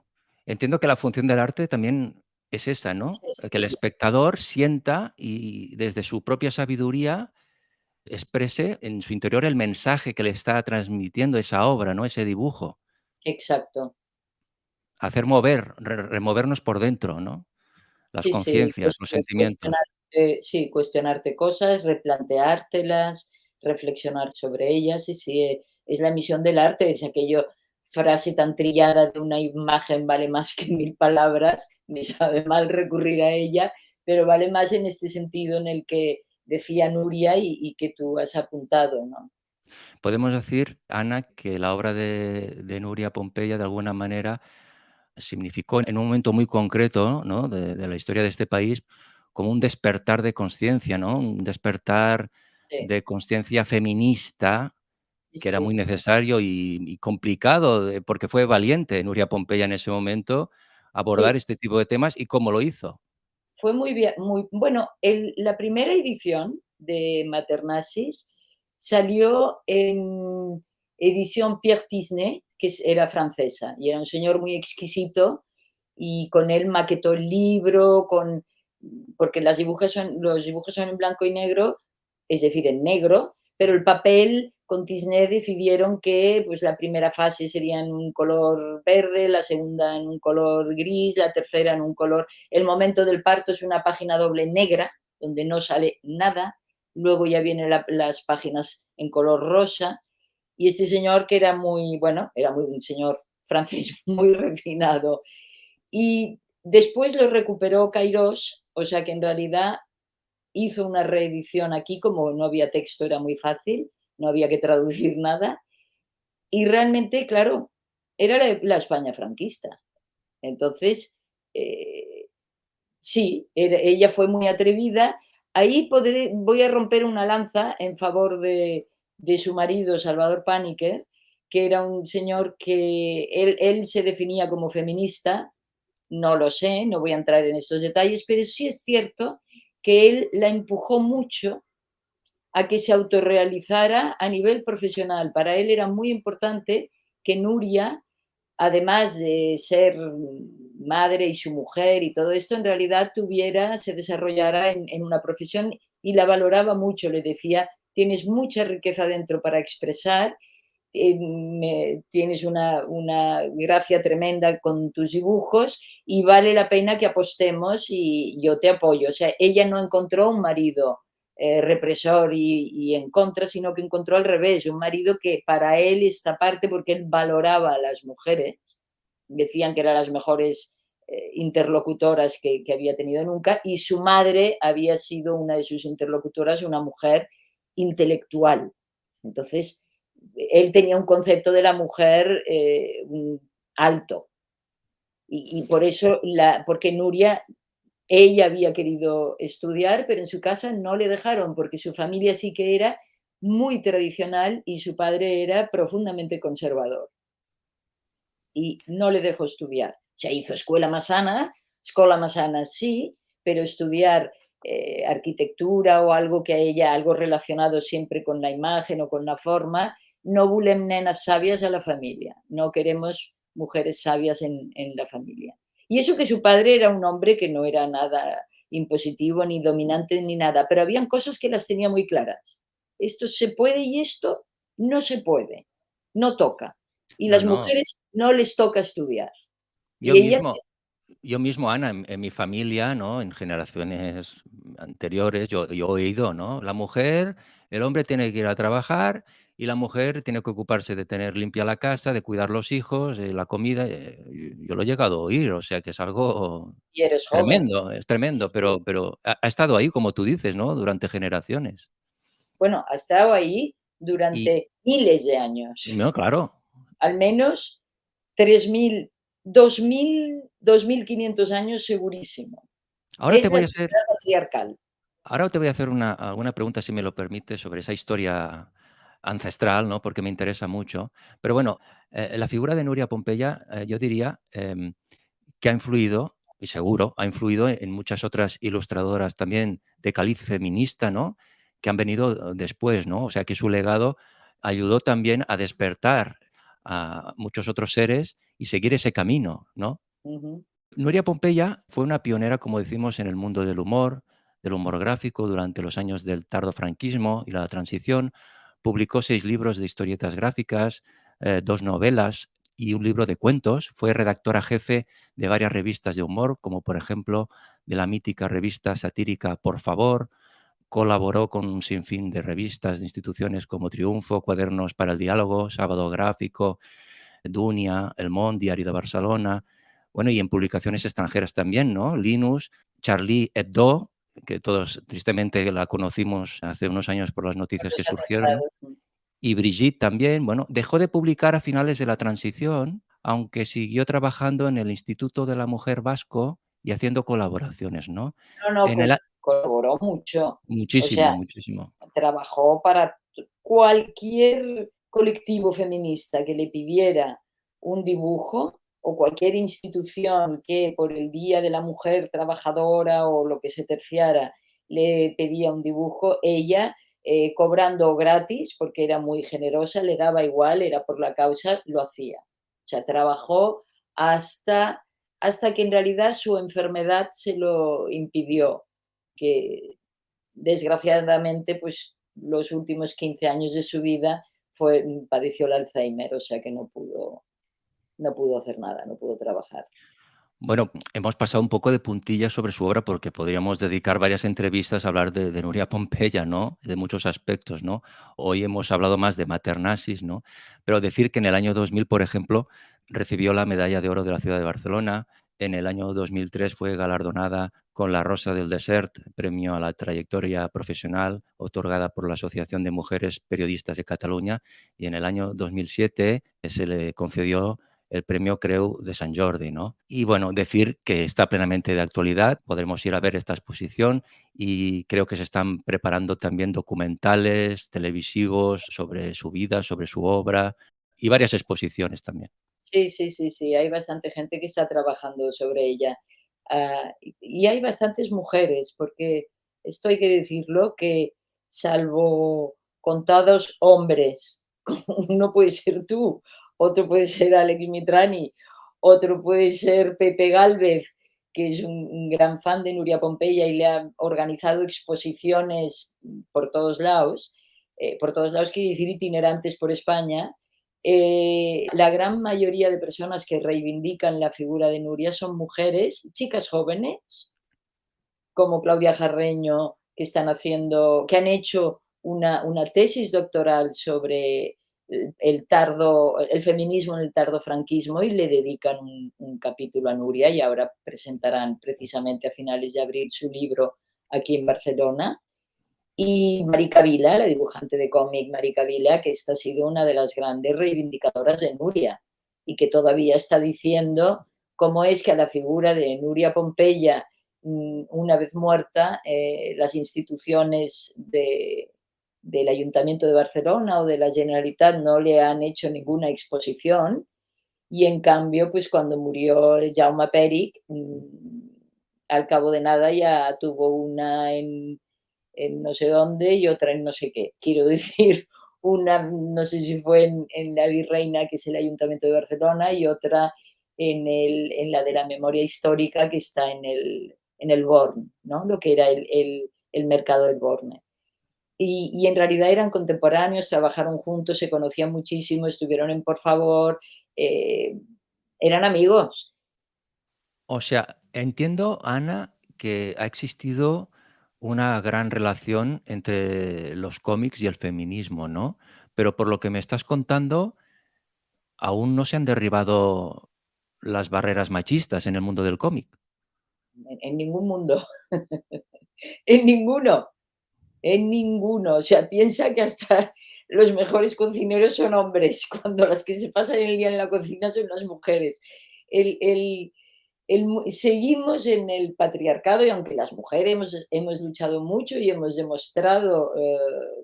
entiendo que la función del arte también es esa, ¿no?, que el Es espectador sienta y desde su propia sabiduría exprese en su interior el mensaje que le está transmitiendo esa obra, ¿no?, ese dibujo. exacto. Hacer mover, removernos por dentro, ¿no?, las Sí, sí, conciencias, los sentimientos. sí, cuestionarte cosas, replanteártelas, reflexionar sobre ellas. Sí, sí, es la misión del arte, es aquello frase tan trillada de una imagen vale más que 1000 palabras, me sabe mal recurrir a ella, pero vale más en este sentido en el que decía Nuria y que tú has apuntado, ¿no? Podemos decir, Ana, que la obra de Nuria Pompeya, de alguna manera, significó en un momento muy concreto, ¿no?, de la historia de este país, como un despertar de conciencia, ¿no? Un despertar Sí, de conciencia feminista sí, que era muy sí. necesario y complicado, porque fue valiente Nuria Pompeya en ese momento abordar Sí, este tipo de temas, ¿y cómo lo hizo? fue muy bien, muy bueno, la primera edición de Maternasis salió en edición Pierre Tisné, que era francesa, y era un señor muy exquisito, y con él maquetó el libro, porque los dibujos son en blanco y negro, es decir, en negro, pero el papel con Tisné decidieron que pues, la primera fase sería en un color verde, la segunda en un color gris, la tercera en un color. El momento del parto es una página doble negra, donde no sale nada, luego ya vienen las páginas en color rosa, y este señor que era muy, bueno, era muy un señor francés muy refinado, y después lo recuperó Kairos, o sea que en realidad hizo una reedición aquí, como no había texto, era muy fácil, no había que traducir nada, y realmente, claro, era la España franquista. Entonces, eh, sí, ella fue muy atrevida. Ahí voy a romper una lanza en favor de su marido, Salvador Paniker, que era un señor que él se definía como feminista, no lo sé, no voy a entrar en estos detalles, pero sí es cierto que él la empujó mucho a que se autorrealizara a nivel profesional. Para él era muy importante que Nuria, además de ser madre y su mujer y todo esto, en realidad se desarrollara en una profesión, y la valoraba mucho. Le decía, tienes mucha riqueza dentro para expresar, tienes una gracia tremenda con tus dibujos y vale la pena que apostemos y yo te apoyo. O sea, ella no encontró un marido represor y en contra, sino que encontró al revés, un marido que para él esta parte, porque él valoraba a las mujeres, decían que eran las mejores interlocutoras que había tenido nunca, y su madre había sido una de sus interlocutoras, una mujer intelectual. Entonces, él tenía un concepto de la mujer alto, y por eso, porque Nuria, ella había querido estudiar, pero en su casa no le dejaron, porque su familia sí que era muy tradicional y su padre era profundamente conservador y no le dejó estudiar. Se hizo escuela Massana sí, pero estudiar arquitectura o algo que a ella, algo relacionado siempre con la imagen o con la forma, no volem nenas sabias a la familia, no queremos mujeres sabias en la familia. Y eso que su padre era un hombre que no era nada impositivo, ni dominante, ni nada, pero habían cosas que las tenía muy claras. Esto se puede y esto no se puede, no toca. Y No, las no, mujeres no les toca estudiar. yo Y ella, mismo yo mismo, Ana, en mi familia, ¿no?, en generaciones anteriores, yo he oído, ¿no?, la mujer, el hombre tiene que ir a trabajar y la mujer tiene que ocuparse de tener limpia la casa, de cuidar los hijos, la comida, yo lo he llegado a oír, o sea que es algo y eres joven. tremendo, es tremendo, Sí. pero ha estado ahí, como tú dices, ¿no?, durante generaciones. Bueno, ha estado ahí Y durante miles de años, no, claro. al menos 3000, 2500 años segurísimo. Ahora te Es la voy a hacer sociedad patriarcal. Ahora te voy a hacer alguna pregunta, si me lo permites, sobre esa historia ancestral, ¿no? Porque me interesa mucho. Pero bueno, la figura de Nuria Pompeya, yo diría que ha influido, y seguro, ha influido en muchas otras ilustradoras también de caliz feminista, ¿no? Que han venido después, ¿no? O sea, que su legado ayudó también a despertar a muchos otros seres y seguir ese camino, ¿no? Ujú, Nuria Pompeya fue una pionera, como decimos, en el mundo del humor gráfico durante los años del tardofranquismo y la transición. Publicó 6 libros de historietas gráficas, 2 novelas y un libro de cuentos. Fue redactora jefe de varias revistas de humor, como por ejemplo de la mítica revista satírica Por Favor. Colaboró con un sinfín de revistas de instituciones como Triunfo, Cuadernos para el Diálogo, Sábado Gráfico, Dunia, El Món, Diario de Barcelona, bueno, y en publicaciones extranjeras también, ¿no? Linus, Charlie Hebdo, que todos tristemente la conocimos hace unos años por las por noticias que los surgieron, ¿no? atentados. Y Brigitte también, bueno, dejó de publicar a finales de la transición, aunque siguió trabajando en el Instituto de la Mujer Vasco y haciendo colaboraciones, ¿no? No, no, En el a colaboró mucho. O Muchísimo, sea, muchísimo. trabajó para cualquier colectivo feminista que le pidiera un dibujo o cualquier institución que por el Día de la Mujer Trabajadora o lo que se terciara le pedía un dibujo, ella, cobrando gratis, porque era muy generosa, le daba igual, era por la causa, lo hacía. O sea, trabajó hasta, hasta que en realidad su enfermedad se lo impidió, que desgraciadamente, pues los últimos 15 años de su vida padeció el Alzheimer, o sea que no pudo hacer nada, no pudo trabajar. Bueno, hemos pasado un poco de puntillas sobre su obra porque podríamos dedicar varias entrevistas a hablar de Nuria Pompeya, ¿no? De muchos aspectos, ¿no? Hoy hemos hablado más de Maternasis, ¿no? Pero decir que en el año 2000, por ejemplo, recibió la Medalla de Oro de la Ciudad de Barcelona. En el año 2003 fue galardonada con la Rosa del Desert, premio a la trayectoria profesional otorgada por la Asociación de Mujeres Periodistas de Cataluña. Y en el año 2007 se le concedió el premio Creu de Sant Jordi, ¿no? Y bueno, decir que está plenamente de actualidad, podremos ir a ver esta exposición y creo que se están preparando también documentales televisivos sobre su vida, sobre su obra y varias exposiciones también. Sí, sí, sí, sí, hay bastante gente que está trabajando sobre ella. Y hay bastantes mujeres, porque esto hay que decirlo, que salvo contados hombres, como uno puede ser tú, otro puede ser Alex Mitrani, otro puede ser Pepe Gálvez, que es un gran fan de Nuria Pompeya y le ha organizado exposiciones por todos lados quiere decir itinerantes por España. La gran mayoría de personas que reivindican la figura de Nuria son mujeres, chicas jóvenes, como Claudia Jarreño, que han hecho una tesis doctoral sobre el feminismo en el tardofranquismo y le dedican un capítulo a Nuria y ahora presentarán precisamente a finales de abril su libro aquí en Barcelona. Y Marica Vila, la dibujante de cómic Marica Vila, que esta ha sido una de las grandes reivindicadoras de Nuria y que todavía está diciendo cómo es que a la figura de Nuria Pompeya, una vez muerta, las instituciones del Ayuntamiento de Barcelona o de la Generalitat no le han hecho ninguna exposición y en cambio, pues cuando murió Jaume Périch, al cabo de nada ya tuvo una en no sé dónde y otra en no sé qué. Quiero decir, una, no sé si fue en la Virreina, que es el Ayuntamiento de Barcelona, y otra en la de la memoria histórica, que está en el Born, ¿no? Lo que era el mercado del Borne. Y en realidad eran contemporáneos, trabajaron juntos, se conocían muchísimo, estuvieron en Por Favor, eh, eran amigos. O sea, entiendo, Ana, que ha existido una gran relación entre los cómics y el feminismo, ¿no? Pero por lo que me estás contando, aún no se han derribado las barreras machistas en el mundo del cómic. En ningún mundo, en ninguno. En ninguno. O sea, piensa que hasta los mejores cocineros son hombres, cuando las que se pasan el día en la cocina son las mujeres. El, el, seguimos en el patriarcado y aunque las mujeres hemos luchado mucho y hemos demostrado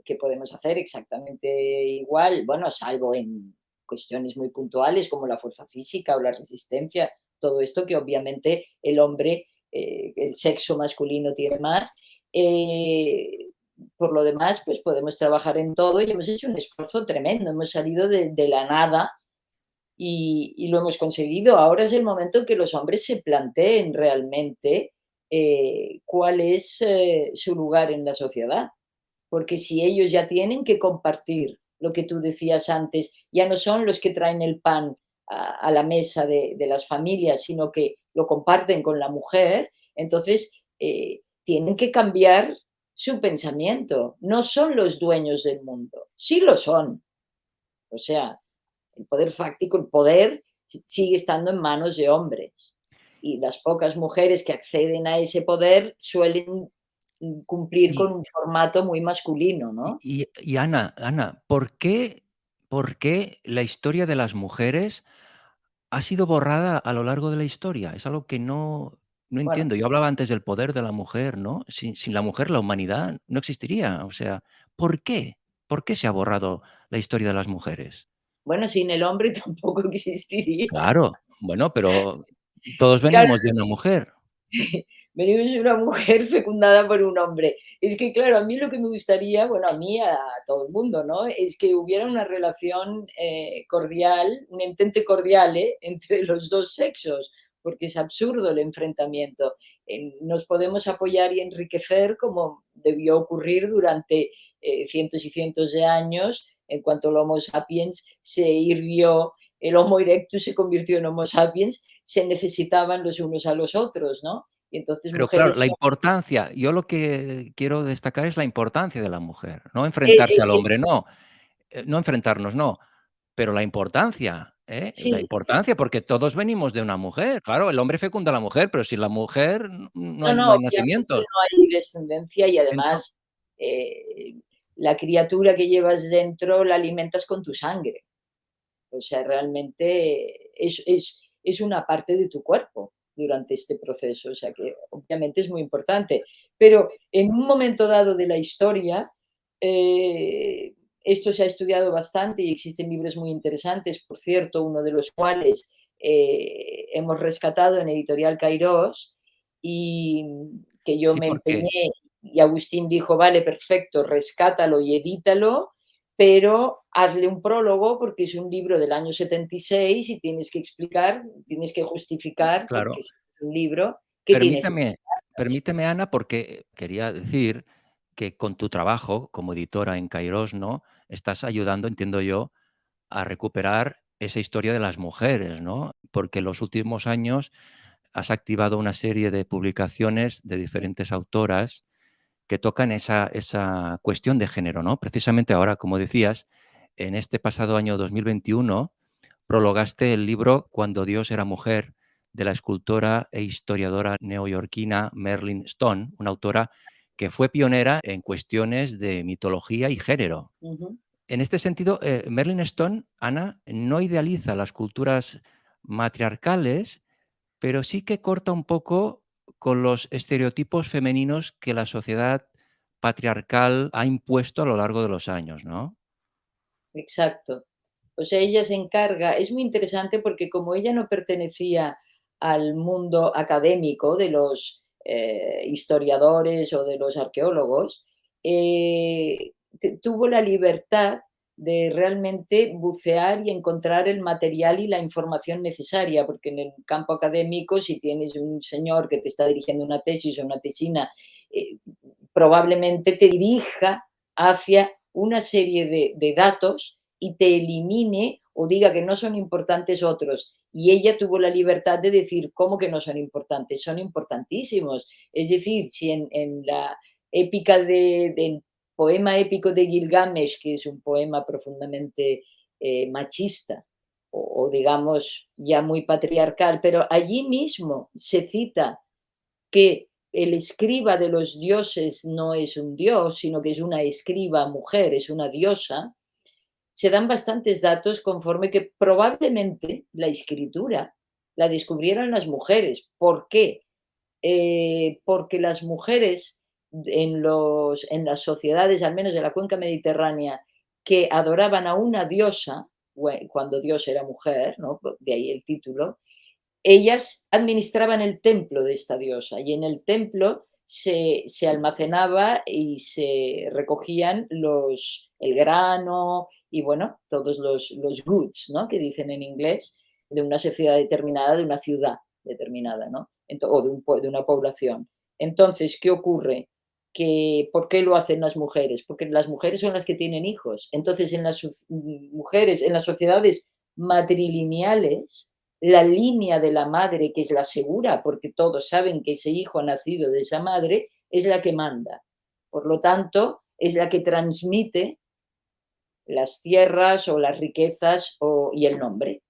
que podemos hacer exactamente igual, bueno, salvo en cuestiones muy puntuales como la fuerza física o la resistencia, todo esto que obviamente el hombre, el sexo masculino tiene más. eh, por lo demás, pues podemos trabajar en todo y hemos hecho un esfuerzo tremendo. Hemos salido de la nada y lo hemos conseguido. Ahora es el momento en que los hombres se planteen realmente cuál es su lugar en la sociedad. Porque si ellos ya tienen que compartir lo que tú decías antes, ya no son los que traen el pan a la mesa de las familias, sino que lo comparten con la mujer, entonces tienen que cambiar su pensamiento. No son los dueños del mundo, sí lo son. O sea, el poder fáctico, el poder sigue estando en manos de hombres. Y las pocas mujeres que acceden a ese poder suelen cumplir con Y, un formato muy masculino, ¿no? Ana, por qué la historia de las mujeres ha sido borrada a lo largo de la historia? Es algo que no Bueno, entiendo. Yo hablaba antes del poder de la mujer, ¿no? Sin la mujer, la humanidad no existiría. O sea, ¿por qué? ¿Por qué se ha borrado la historia de las mujeres? bueno, sin el hombre tampoco existiría. Claro, bueno, pero todos Claro, venimos de una mujer. venimos de una mujer fecundada por un hombre. Es que, claro, a mí lo que me gustaría, bueno, a mí, a todo el mundo, ¿no? Es que hubiera una relación cordial, un entente cordial entre los dos sexos, porque es absurdo el enfrentamiento. Nos podemos apoyar y enriquecer como debió ocurrir durante cientos y cientos de años, en cuanto el Homo sapiens se irguió, el Homo erectus se convirtió en Homo sapiens, se necesitaban los unos a los otros, ¿no? Y entonces Pero claro, mujeres la y importancia, yo lo que quiero destacar es la importancia de la mujer, no hombres, enfrentarse al hombre, no, no enfrentarnos, no, pero la importancia, ¿eh? La sí, importancia, porque todos venimos de una mujer. Claro, el hombre fecunda a la mujer, pero sin la mujer no, no no, hay obviamente nacimientos. no hay descendencia y Ento además, la criatura que llevas dentro la alimentas con tu sangre. O sea, realmente es una parte de tu cuerpo durante este proceso, o sea que obviamente es muy importante. Pero en un momento dado de la historia, eh, esto se ha estudiado bastante y existen libros muy interesantes, por cierto, uno de los cuales hemos rescatado en Editorial Cairós y que yo sí, me porque empeñé y Agustín dijo, vale, perfecto, rescátalo y edítalo, pero hazle un prólogo porque es un libro del año 76 y tienes que explicar, tienes que justificar, porque claro, es un libro que tiene 100 permíteme años. permíteme, Ana, porque quería decir que con tu trabajo como editora en Cairós, ¿no?, estás ayudando, entiendo yo, a recuperar esa historia de las mujeres, ¿no? Porque en los últimos años has activado una serie de publicaciones de diferentes autoras que tocan esa cuestión de género, ¿no? Precisamente ahora, como decías, en este pasado año 2021 prologaste el libro Cuando Dios era mujer, de la escultora e historiadora neoyorquina Merlin Stone, una autora que fue pionera en cuestiones de mitología y género. Ujú. En este sentido, Merlin Stone, Ana, no idealiza las culturas matriarcales, pero sí que corta un poco con los estereotipos femeninos que la sociedad patriarcal ha impuesto a lo largo de los años, ¿no? Exacto. O sea, ella se encarga, es muy interesante porque como ella no pertenecía al mundo académico de los historiadores o de los arqueólogos, tuvo la libertad de realmente bucear y encontrar el material y la información necesaria, porque en el campo académico, si tienes un señor que te está dirigiendo una tesis o una tesina, eh, probablemente te dirija hacia una serie de datos y te elimine o diga que no son importantes otros. Y ella tuvo la libertad de decir, ¿cómo que no son importantes? Son importantísimos. Es decir, si en la épica del poema épico de Gilgamesh, que es un poema profundamente machista o digamos ya muy patriarcal, pero allí mismo se cita que el escriba de los dioses no es un dios, sino que es una escriba mujer, es una diosa, se dan bastantes datos conforme que probablemente la escritura la descubrieran las mujeres. ¿Por qué? Porque las mujeres en las sociedades, al menos de la cuenca mediterránea, que adoraban a una diosa, cuando Dios era mujer, ¿no? De ahí el título, ellas administraban el templo de esta diosa y en el templo se almacenaba y se recogían el grano y bueno, todos los goods, ¿no? Que dicen en inglés, de una sociedad determinada, de una ciudad determinada, ¿no? O de una población. Entonces, ¿qué ocurre? Que, ¿por qué lo hacen las mujeres? Porque las mujeres son las que tienen hijos. Entonces, en las mujeres, en las sociedades matrilineales, la línea de la madre, que es la segura, porque todos saben que ese hijo ha nacido de esa madre, es la que manda. Por lo tanto, es la que transmite las tierras o las riquezas y el nombre.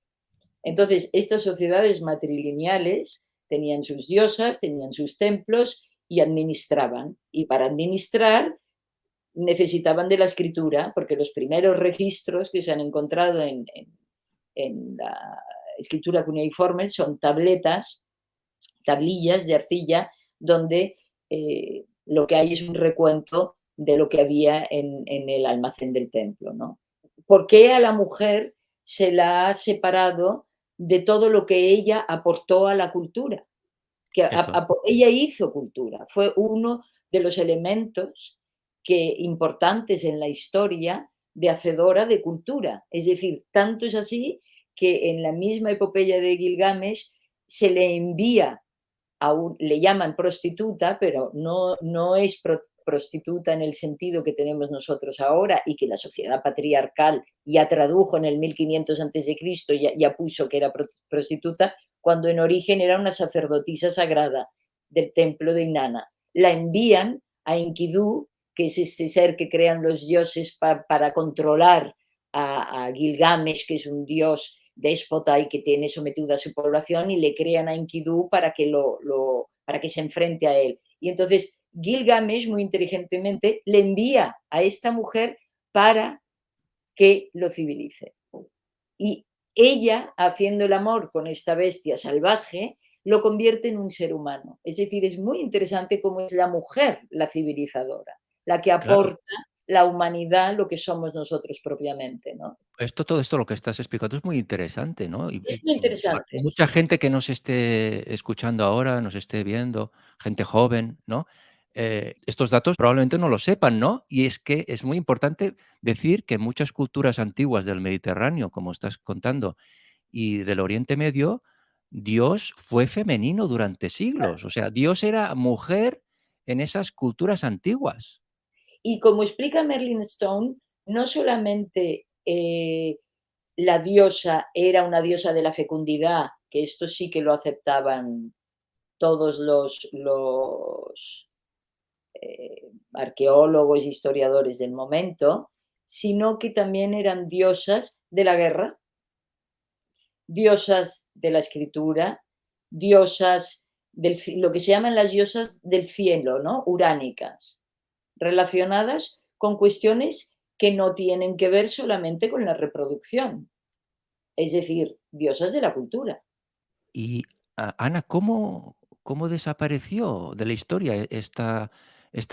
Entonces, estas sociedades matrilineales tenían sus diosas, tenían sus templos y administraban. Y para administrar necesitaban de la escritura, porque los primeros registros que se han encontrado en la escritura cuneiforme son tabletas, tablillas de arcilla, donde lo que hay es un recuento de lo que había en el almacén del templo, ¿no? ¿Por qué a la mujer se la ha separado de todo lo que ella aportó a la cultura? Que Eso, ella hizo cultura, fue uno de los elementos importantes en la historia de hacedora de cultura. Es decir, tanto es así que en la misma epopeya de Gilgamesh se le envía le llaman prostituta, pero no es prostituta en el sentido que tenemos nosotros ahora y que la sociedad patriarcal ya tradujo en el 1500 antes de Cristo, ya puso que era prostituta, cuando en origen era una sacerdotisa sagrada del templo de Inanna. La envían a Enkidu, que es ese ser que crean los dioses para controlar a Gilgamesh, que es un dios déspota y que tiene sometida a su población, y le crean a Enkidu para que, para que se enfrente a él. Y entonces Gilgamesh, muy inteligentemente, le envía a esta mujer para que lo civilice. Y ella, haciendo el amor con esta bestia salvaje, lo convierte en un ser humano. Es decir, es muy interesante cómo es la mujer la civilizadora, la que claro. aporta la humanidad, lo que somos nosotros propiamente, ¿no? Todo esto lo que estás explicando es muy interesante, ¿no? Es muy interesante, Mucha sí. gente que nos esté escuchando ahora, nos esté viendo, gente joven, ¿no? Estos datos probablemente no lo sepan, ¿no? Y es que es muy importante decir que en muchas culturas antiguas del Mediterráneo, como estás contando, y del Oriente Medio, Dios fue femenino durante siglos. O sea, Dios era mujer en esas culturas antiguas. Y como explica Merlin Stone, no solamente la diosa era una diosa de la fecundidad, que esto sí que lo aceptaban todos los arqueólogos e historiadores del momento, sino que también eran diosas de la guerra, diosas de la escritura, diosas lo que se llaman las diosas del cielo, ¿no? Uránicas, relacionadas con cuestiones que no tienen que ver solamente con la reproducción, es decir, diosas de la cultura. Y, Ana, ¿cómo desapareció de la historia esta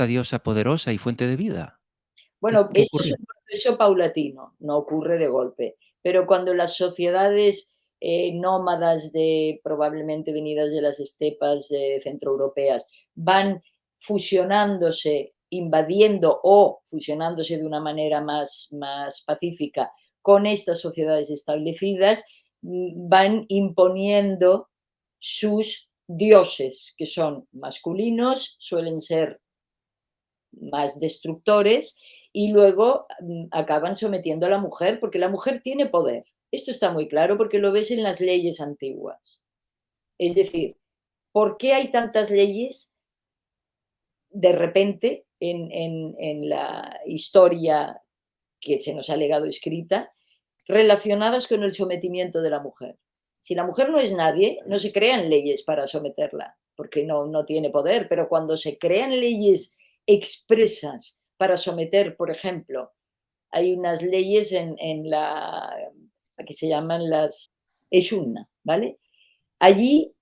diosa poderosa y fuente de vida? ¿Qué Bueno, qué esto es ocurrió? un proceso paulatino, no ocurre de golpe, pero cuando las sociedades nómadas probablemente venidas de las estepas centroeuropeas van fusionándose, invadiendo o fusionándose de una manera más pacífica con estas sociedades establecidas, van imponiendo sus dioses, que son masculinos, suelen ser más destructores, y luego acaban sometiendo a la mujer, porque la mujer tiene poder. Esto está muy claro porque lo ves en las leyes antiguas. Es decir, ¿por qué hay tantas leyes de repente en la historia que se nos ha legado escrita relacionadas con el sometimiento de la mujer? Si la mujer no es nadie, no se crean leyes para someterla, porque no tiene poder, pero cuando se crean leyes expresas para someter, por ejemplo, hay unas leyes en que se llaman las Eshunna, ¿vale? Allí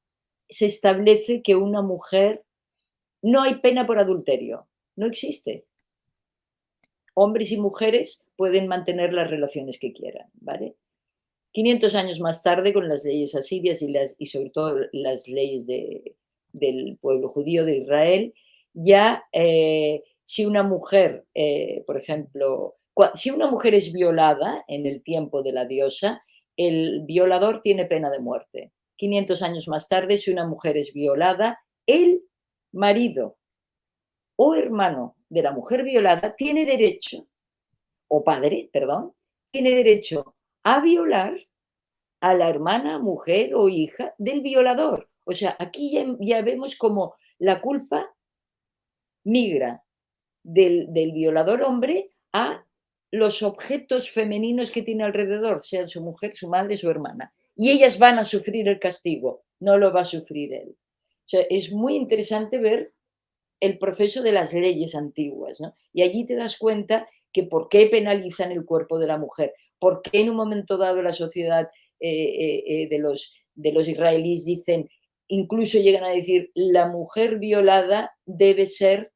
se establece que una mujer no hay pena por adulterio, no existe. Hombres y mujeres pueden mantener las relaciones que quieran, ¿vale? 500 años más tarde, con las leyes asirias y sobre todo las leyes del pueblo judío de Israel, ya si una mujer, por ejemplo, si una mujer es violada en el tiempo de la diosa, el violador tiene pena de muerte. 500 años más tarde, si una mujer es violada, el marido o hermano de la mujer violada tiene derecho, o padre, perdón, tiene derecho a violar a la hermana, mujer o hija del violador. O sea, aquí ya vemos como la culpa migra del violador hombre a los objetos femeninos que tiene alrededor, sean su mujer, su madre, su hermana. Y ellas van a sufrir el castigo, no lo va a sufrir él. O sea, es muy interesante ver el proceso de las leyes antiguas, ¿no? Y allí te das cuenta que por qué penalizan el cuerpo de la mujer, por qué en un momento dado la sociedad de los israelíes dicen, incluso llegan a decir, la mujer violada debe ser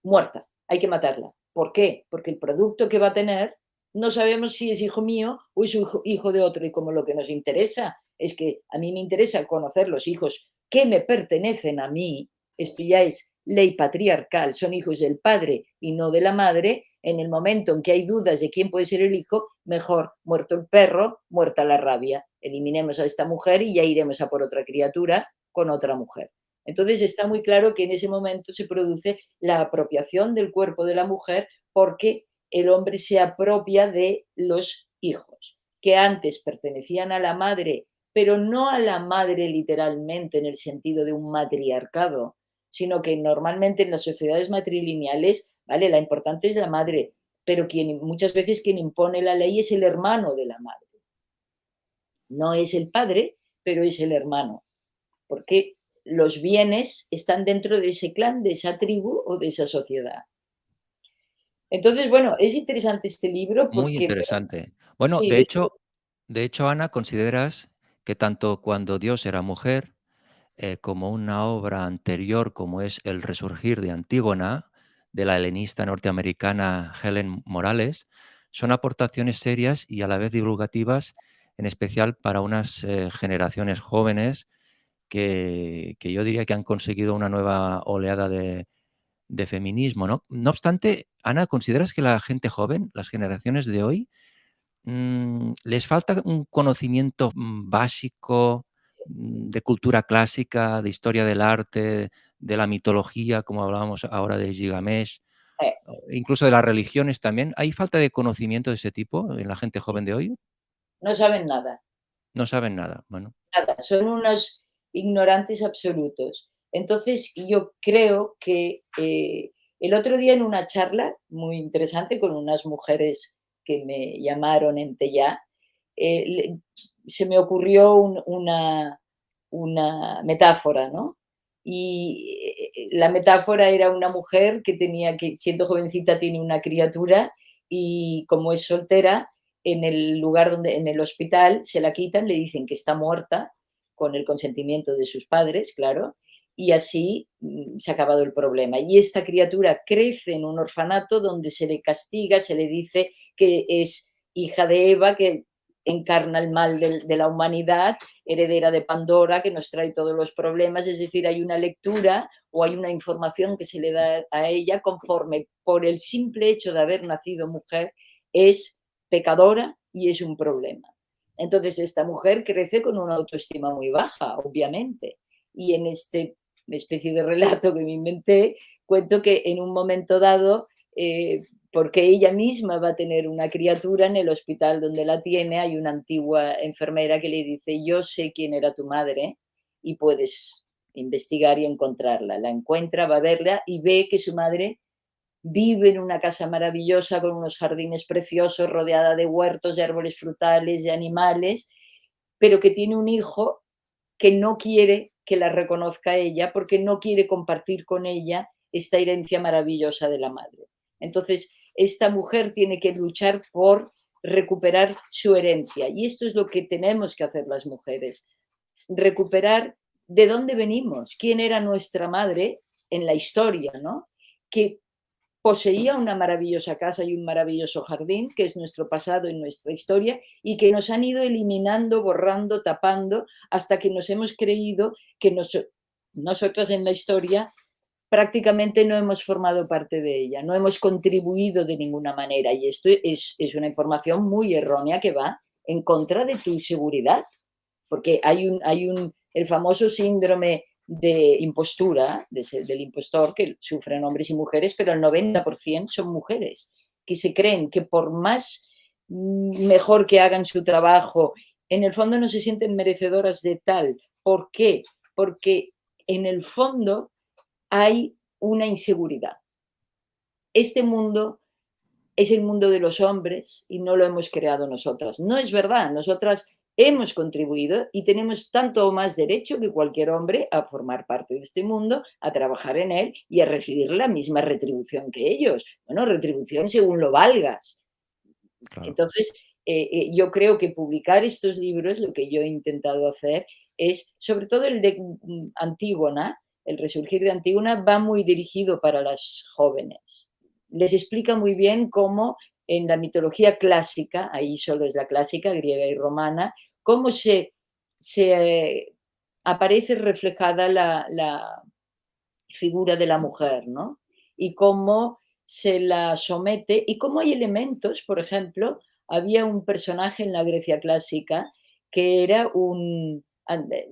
muerta, hay que matarla. ¿Por qué? Porque el producto que va a tener no sabemos si es hijo mío o es hijo de otro. Y como lo que nos interesa es que a mí me interesa conocer los hijos que me pertenecen a mí, esto ya es ley patriarcal, son hijos del padre y no de la madre, en el momento en que hay dudas de quién puede ser el hijo, mejor muerto el perro, muerta la rabia. Eliminemos a esta mujer y ya iremos a por otra criatura con otra mujer. Entonces está muy claro que en ese momento se produce la apropiación del cuerpo de la mujer porque el hombre se apropia de los hijos, que antes pertenecían a la madre, pero no a la madre literalmente en el sentido de un matriarcado, sino que normalmente en las sociedades matrilineales, ¿vale? La importante es la madre, pero muchas veces quien impone la ley es el hermano de la madre. No es el padre, pero es el hermano, porque los bienes están dentro de ese clan, de esa tribu o de esa sociedad. Entonces, bueno, es interesante este libro Muy porque interesante. Bueno, sí, de hecho, Ana, ¿consideras que tanto cuando Dios era mujer, como una obra anterior, como es El resurgir de Antígona, de la helenista norteamericana Helen Morales, son aportaciones serias y a la vez divulgativas, en especial para unas generaciones jóvenes que yo diría que han conseguido una nueva oleada de feminismo, ¿no? No obstante, Ana, ¿consideras que la gente joven, las generaciones de hoy, les falta un conocimiento, básico, de cultura clásica, de historia del arte, de la mitología, como hablábamos ahora de Gilgamesh, eh, o incluso de las religiones también? ¿Hay falta de conocimiento de ese tipo en la gente joven de hoy? no saben nada, No saben nada. Bueno, nada, son unos ignorantes absolutos. Entonces, yo creo que el otro día en una charla muy interesante con unas mujeres que me llamaron en Tellá, eh, le- se me ocurrió una metáfora, ¿no? Y la metáfora era una mujer que tenía que, siendo jovencita, tiene una criatura y como es soltera, en el lugar donde, en el hospital, se la quitan, le dicen que está muerta, con el consentimiento de sus padres, claro, y así se ha acabado el problema. Y esta criatura crece en un orfanato donde se le castiga, se le dice que es hija de Eva, que encarna el mal de la humanidad, heredera de Pandora, que nos trae todos los problemas, es decir, hay una lectura o hay una información que se le da a ella conforme por el simple hecho de haber nacido mujer es pecadora y es un problema. Entonces esta mujer crece con una autoestima muy baja, obviamente, y en este especie de relato que me inventé, cuento que en un momento dado porque ella misma va a tener una criatura en el hospital donde la tiene, hay una antigua enfermera que le dice, yo sé quién era tu madre y puedes investigar y encontrarla. La encuentra, va a verla y ve que su madre vive en una casa maravillosa con unos jardines preciosos, rodeada de huertos, de árboles frutales, de animales, pero que tiene un hijo que no quiere que la reconozca ella porque no quiere compartir con ella esta herencia maravillosa de la madre. Entonces, esta mujer tiene que luchar por recuperar su herencia y esto es lo que tenemos que hacer las mujeres, recuperar de dónde venimos, quién era nuestra madre en la historia, ¿no? Que poseía una maravillosa casa y un maravilloso jardín, que es nuestro pasado y nuestra historia, y que nos han ido eliminando, borrando, tapando, hasta que nos hemos creído que nosotras en la historia prácticamente no hemos formado parte de ella, no hemos contribuido de ninguna manera. Y esto es una información muy errónea que va en contra de tu seguridad, porque el famoso síndrome de impostura, del impostor, que sufren hombres y mujeres, pero el 90% son mujeres, que se creen que por más mejor que hagan su trabajo, en el fondo no se sienten merecedoras de tal. ¿Por qué? Porque en el fondo hay una inseguridad. Este mundo es el mundo de los hombres y no lo hemos creado nosotras. No es verdad, nosotras hemos contribuido y tenemos tanto o más derecho que cualquier hombre a formar parte de este mundo, a trabajar en él y a recibir la misma retribución que ellos. Bueno, retribución según lo valgas. claro. Entonces, yo creo que publicar estos libros, lo que yo he intentado hacer es, sobre todo el de Antígona, el resurgir de Antígona, va muy dirigido para las jóvenes. Les explica muy bien cómo en la mitología clásica, ahí solo es la clásica, griega y romana, cómo se aparece reflejada la figura de la mujer, ¿no? Y cómo se la somete y cómo hay elementos, por ejemplo, había un personaje en la Grecia clásica que era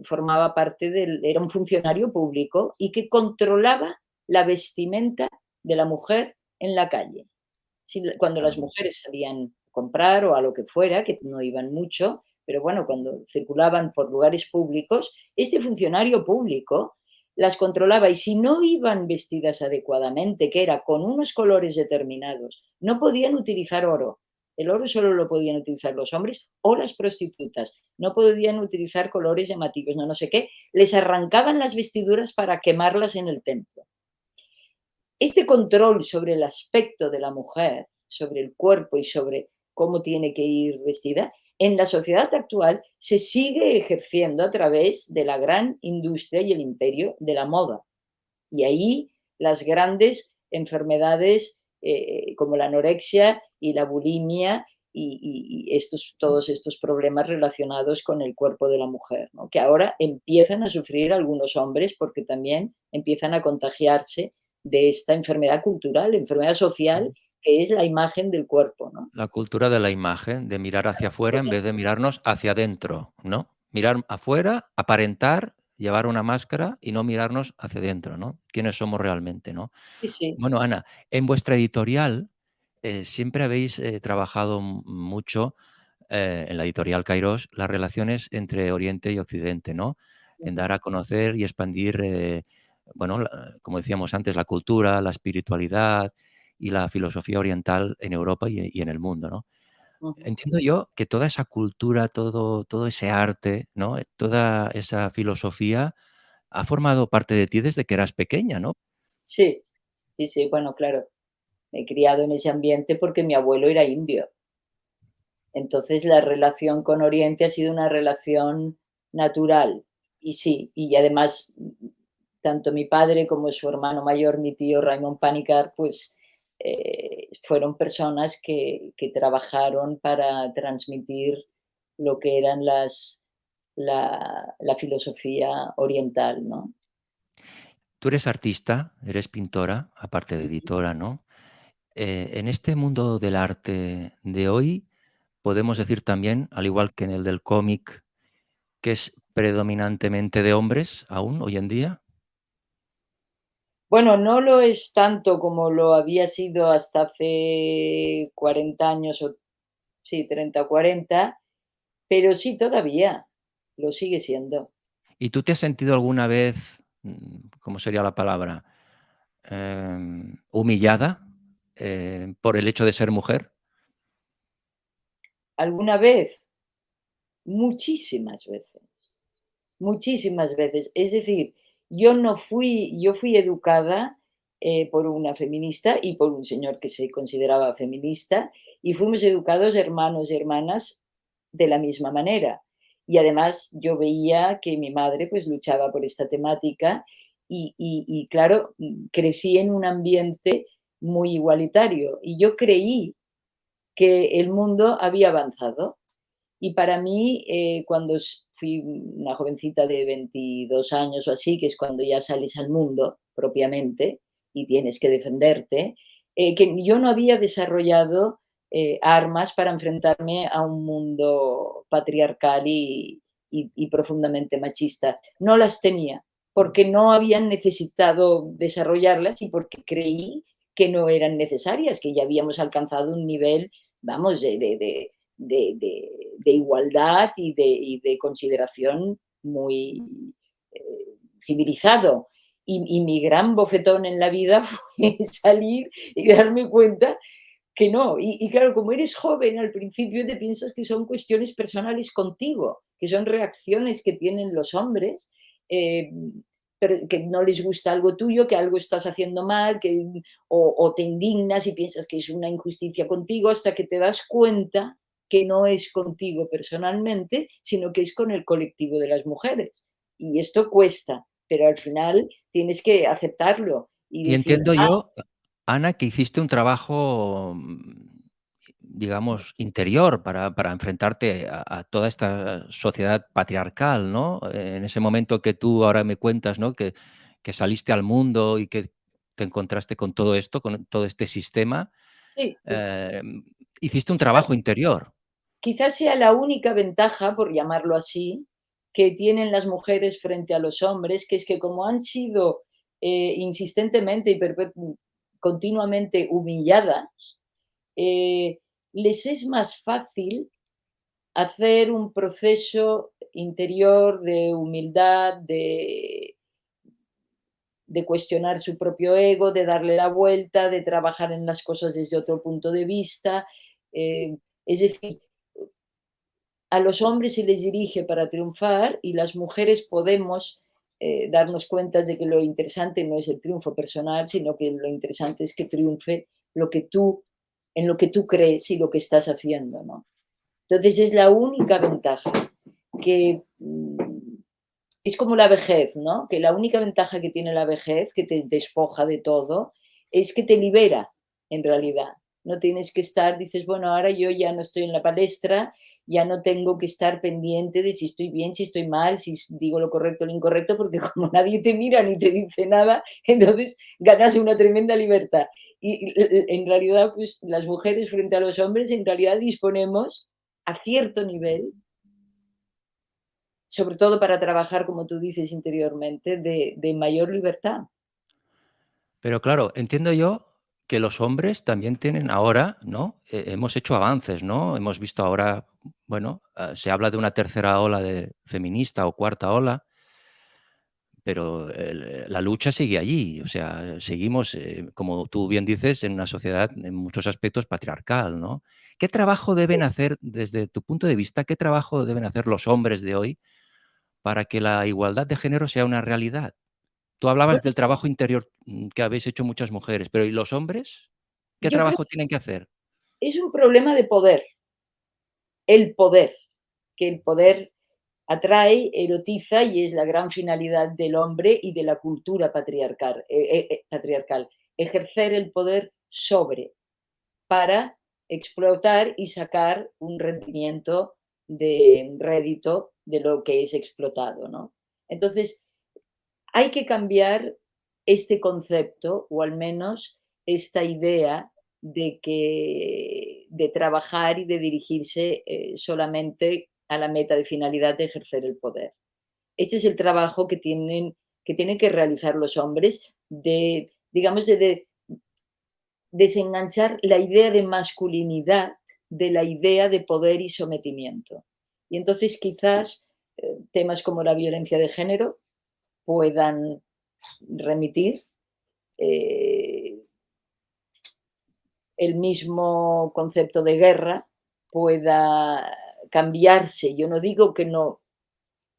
formaba parte del, era un funcionario público y que controlaba la vestimenta de la mujer en la calle. Cuando las Ah, mujeres salían a comprar o a lo que fuera, que no iban mucho, pero bueno, cuando circulaban por lugares públicos, este funcionario público las controlaba y si no iban vestidas adecuadamente, que era con unos colores determinados, no podían utilizar oro. El oro solo lo podían utilizar los hombres o las prostitutas. No podían utilizar colores llamativos, no sé qué. Les arrancaban las vestiduras para quemarlas en el templo. Este control sobre el aspecto de la mujer, sobre el cuerpo y sobre cómo tiene que ir vestida, en la sociedad actual se sigue ejerciendo a través de la gran industria y el imperio de la moda. Y ahí las grandes enfermedades como la anorexia y la bulimia y todos estos problemas relacionados con el cuerpo de la mujer, ¿no? Que ahora empiezan a sufrir algunos hombres porque también empiezan a contagiarse de esta enfermedad cultural, enfermedad social, que es la imagen del cuerpo, ¿no? la cultura de la imagen, de mirar hacia afuera en vez de mirarnos hacia adentro, ¿no? Mirar afuera, aparentar, llevar una máscara y no mirarnos hacia adentro, ¿no? Quiénes somos realmente, ¿no? Sí, sí. Bueno, Ana, en vuestra editorial, siempre habéis, trabajado mucho, en la editorial Kairos, las relaciones entre Oriente y Occidente, ¿no? En Ujú, dar a conocer y expandir, bueno, como decíamos antes, la cultura, la espiritualidad y la filosofía oriental en Europa y en el mundo, ¿no? ujú. Entiendo yo que toda esa cultura, todo ese arte, ¿no? Toda esa filosofía ha formado parte de ti desde que eras pequeña, ¿no? Sí, sí, sí, bueno, claro, me he criado en ese ambiente porque mi abuelo era indio. Entonces, la relación con Oriente ha sido una relación natural. Y sí, y además, tanto mi padre como su hermano mayor, mi tío Raymond Panikkar, pues, fueron personas que trabajaron para transmitir lo que eran la filosofía oriental, ¿no? Tú eres artista, eres pintora, aparte de Ujú. editora, ¿no? En este mundo del arte de hoy, podemos decir también, al igual que en el del cómic, que es predominantemente de hombres aún hoy en día. Bueno, no lo es tanto como lo había sido hasta hace 40 años o sí, 30 o 40, pero sí, todavía lo sigue siendo. ¿Y tú te has sentido alguna vez, cómo sería la palabra, humillada, por el hecho de ser mujer? ¿Alguna vez? Muchísimas veces, muchísimas veces. Es decir, yo fui educada, por una feminista y por un señor que se consideraba feminista, y fuimos educados hermanos y hermanas de la misma manera. Y además yo veía que mi madre, pues, luchaba por esta temática y claro, crecí en un ambiente muy igualitario, y yo creí que el mundo había avanzado. Y para mí, cuando fui una jovencita de 22 años o así, que es cuando ya sales al mundo propiamente y tienes que defenderte, que yo no había desarrollado armas para enfrentarme a un mundo patriarcal y profundamente machista. No las tenía, porque no habían necesitado desarrollarlas y porque creí que no eran necesarias, que ya habíamos alcanzado un nivel, vamos, de igualdad y de consideración muy civilizado. Y mi gran bofetón en la vida fue salir y darme cuenta que no. Y claro, como eres joven, al principio te piensas que son cuestiones personales contigo, que son reacciones que tienen los hombres, eh, pero que no les gusta algo tuyo, que algo estás haciendo mal, o te indignas y piensas que es una injusticia contigo, hasta que te das cuenta que no es contigo personalmente, sino que es con el colectivo de las mujeres. Y esto cuesta, pero al final tienes que aceptarlo y Y decir, entiendo yo, Ana, que hiciste un trabajo, digamos, interior para enfrentarte a toda esta sociedad patriarcal, ¿no? En ese momento que tú ahora me cuentas, ¿no? Que saliste al mundo y que te encontraste con todo esto, con todo este sistema, sí, hiciste un quizás trabajo interior. quizás sea la única ventaja, por llamarlo así, que tienen las mujeres frente a los hombres, que es que como han sido, insistentemente y continuamente humilladas, eh, les es más fácil hacer un proceso interior de humildad, de cuestionar su propio ego, de darle la vuelta, de trabajar en las cosas desde otro punto de vista. Eh, es decir, a los hombres se les dirige para triunfar y las mujeres podemos darnos cuenta de que lo interesante no es el triunfo personal, sino que lo interesante es que triunfe lo que tú, en lo que tú crees y lo que estás haciendo, ¿no? Entonces es la única ventaja que es como la vejez, ¿no? Que la única ventaja que tiene la vejez, que te despoja de todo, es que te libera, en realidad. No tienes que estar, dices, bueno, ahora yo ya no estoy en la palestra, ya no tengo que estar pendiente de si estoy bien, si estoy mal, si digo lo correcto o lo incorrecto, porque como nadie te mira ni te dice nada, entonces ganas una tremenda libertad. Y en realidad, pues las mujeres frente a los hombres, en realidad disponemos a cierto nivel, sobre todo para trabajar, como tú dices interiormente, de mayor libertad. Pero claro, entiendo yo que los hombres también tienen ahora, ¿no? Hemos hecho avances, ¿no? Hemos visto ahora, bueno, se habla de una tercera ola de feminista o cuarta ola, pero la lucha sigue allí. O sea, seguimos, como tú bien dices, en una sociedad en muchos aspectos patriarcal, ¿no? ¿Qué trabajo deben hacer, desde tu punto de vista, qué trabajo deben hacer los hombres de hoy para que la igualdad de género sea una realidad? Tú hablabas Bueno, del trabajo interior, que habéis hecho muchas mujeres, pero ¿y los hombres? ¿Qué yo creo trabajo tienen que hacer? que es un problema de poder, el poder, que el poder atrae, erotiza y es la gran finalidad del hombre y de la cultura patriarcal, ejercer el poder sobre, para explotar y sacar un rendimiento de rédito de lo que es explotado, ¿no? Entonces, hay que cambiar este concepto, o al menos esta idea de trabajar y de dirigirse, solamente a la meta de finalidad de ejercer el poder. Ese es el trabajo que tienen que realizar los hombres de, digamos, de desenganchar la idea de masculinidad de la idea de poder y sometimiento. Y entonces quizás, temas como la violencia de género puedan remitir, eh, el mismo concepto de guerra pueda cambiarse. Yo no digo que no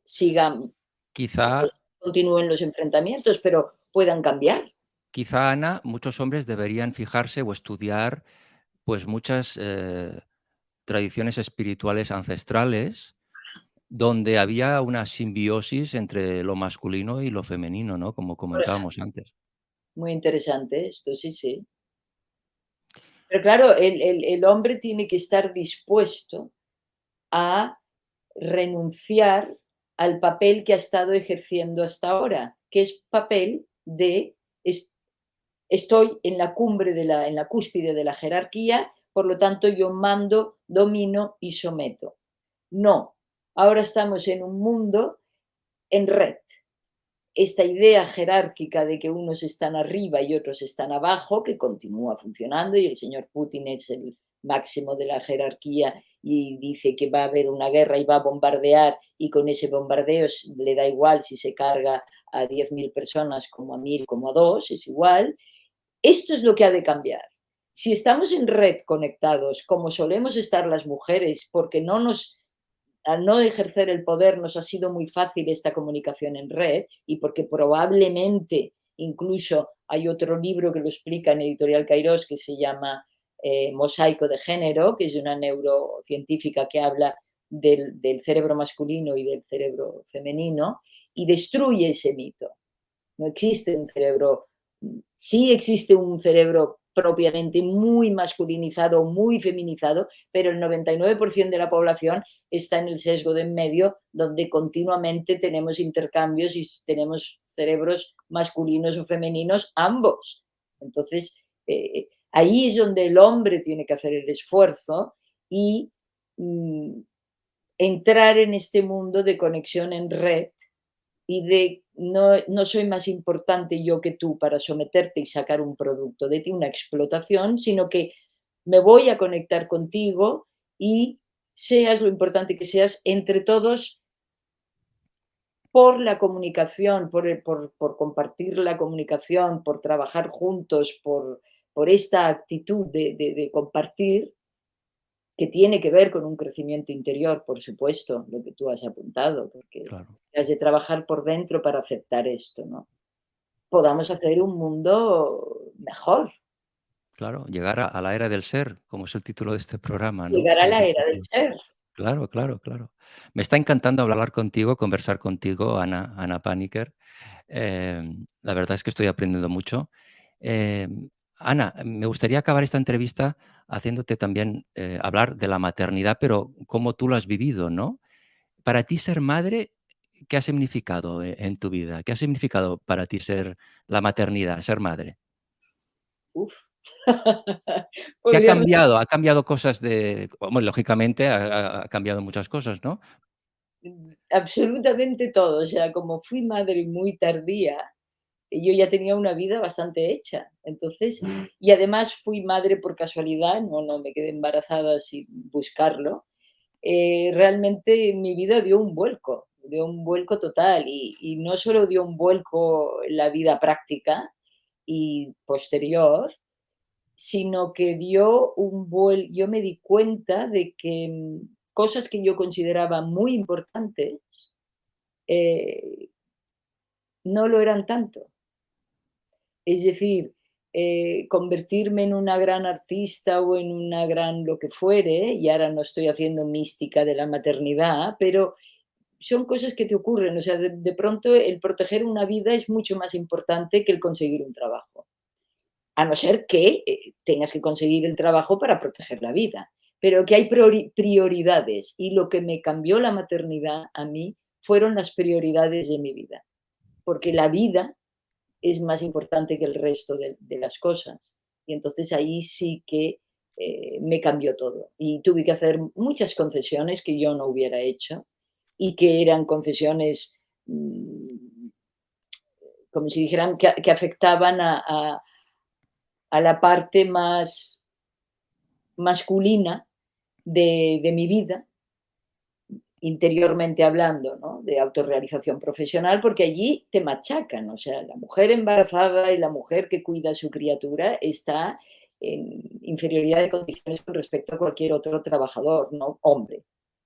sigan, Quizá que continúen los enfrentamientos, pero puedan cambiar. quizá, Ana, muchos hombres deberían fijarse o estudiar, pues, muchas, tradiciones espirituales ancestrales, donde había una simbiosis entre lo masculino y lo femenino, ¿no? Como Por comentábamos ejemplo, antes. muy interesante esto, sí, sí. Pero claro, el hombre tiene que estar dispuesto a renunciar al papel que ha estado ejerciendo hasta ahora, que es papel de es estoy en la cumbre en la cúspide de la jerarquía, por lo tanto yo mando, domino y someto. No, ahora estamos en un mundo en red. Esta idea jerárquica de que unos están arriba y otros están abajo, que continúa funcionando, y el señor Putin es el máximo de la jerarquía y dice que va a haber una guerra y va a bombardear, y con ese bombardeo le da igual si se carga a 10.000 personas como a 1.000, como a 2, es igual. Esto es lo que ha de cambiar. Si estamos en red conectados, como solemos estar las mujeres, porque al no ejercer el poder nos ha sido muy fácil esta comunicación en red y porque probablemente incluso hay otro libro que lo explica en Editorial Cairós que se llama Mosaico de Género, que es una neurocientífica que habla del cerebro masculino y del cerebro femenino y destruye ese mito. No existe un cerebro, sí existe un cerebro propiamente muy masculinizado, muy feminizado, pero el 99% de la población está en el sesgo de en medio, donde continuamente tenemos intercambios y tenemos cerebros masculinos o femeninos, ambos. Entonces, ahí es donde el hombre tiene que hacer el esfuerzo y mm, entrar en este mundo de conexión en red y de no soy más importante yo que tú para someterte y sacar un producto de ti, una explotación, sino que me voy a conectar contigo y seas lo importante que seas entre todos por la comunicación, por compartir la comunicación, por trabajar juntos, por esta actitud de compartir, que tiene que ver con un crecimiento interior, por supuesto, lo que tú has apuntado, porque Claro, has de trabajar por dentro para aceptar esto, ¿no? Podamos hacer un mundo mejor, claro, llegar a la era del ser, como es el título de este programa, ¿no? llegar a Es la el era del título. ser. Claro, claro, claro. Me está encantando hablar contigo, conversar contigo, Ana Paniker. La verdad es que estoy aprendiendo mucho. Ana, me gustaría acabar esta entrevista haciéndote también hablar de la maternidad, pero cómo tú lo has vivido, ¿no? Para ti ser madre, ¿qué ha significado en tu vida? ¿Qué ha significado para ti ser la maternidad, ser madre? Uf. ¿Qué ha Podríamos cambiado? Ha cambiado cosas de, bueno, lógicamente ha cambiado muchas cosas, ¿no? absolutamente todo, o sea, como fui madre muy tardía, yo ya tenía una vida bastante hecha. Entonces, y además fui madre por casualidad, no me quedé embarazada sin buscarlo. Realmente mi vida dio un vuelco total y no solo dio un vuelco en la vida práctica y posterior, sino que dio un vuelco, yo me di cuenta de que cosas que yo consideraba muy importantes eh, no lo eran tanto. Es decir, convertirme en una gran artista o en una gran lo que fuere, y ahora no estoy haciendo mística de la maternidad, pero son cosas que te ocurren. O sea, de pronto el proteger una vida es mucho más importante que el conseguir un trabajo. A no ser que tengas que conseguir el trabajo para proteger la vida. Pero que hay prioridades. Y lo que me cambió la maternidad a mí fueron las prioridades de mi vida. Porque la vida es más importante que el resto de las cosas. Y entonces ahí sí que me cambió todo. Y tuve que hacer muchas concesiones que yo no hubiera hecho y que eran concesiones, como si dijeran, que afectaban a la parte más masculina de mi vida, interiormente hablando, ¿no? De autorrealización profesional, porque allí te machacan, o sea, la mujer embarazada y la mujer que cuida a su criatura está en inferioridad de condiciones con respecto a cualquier otro trabajador, ¿no? Hombre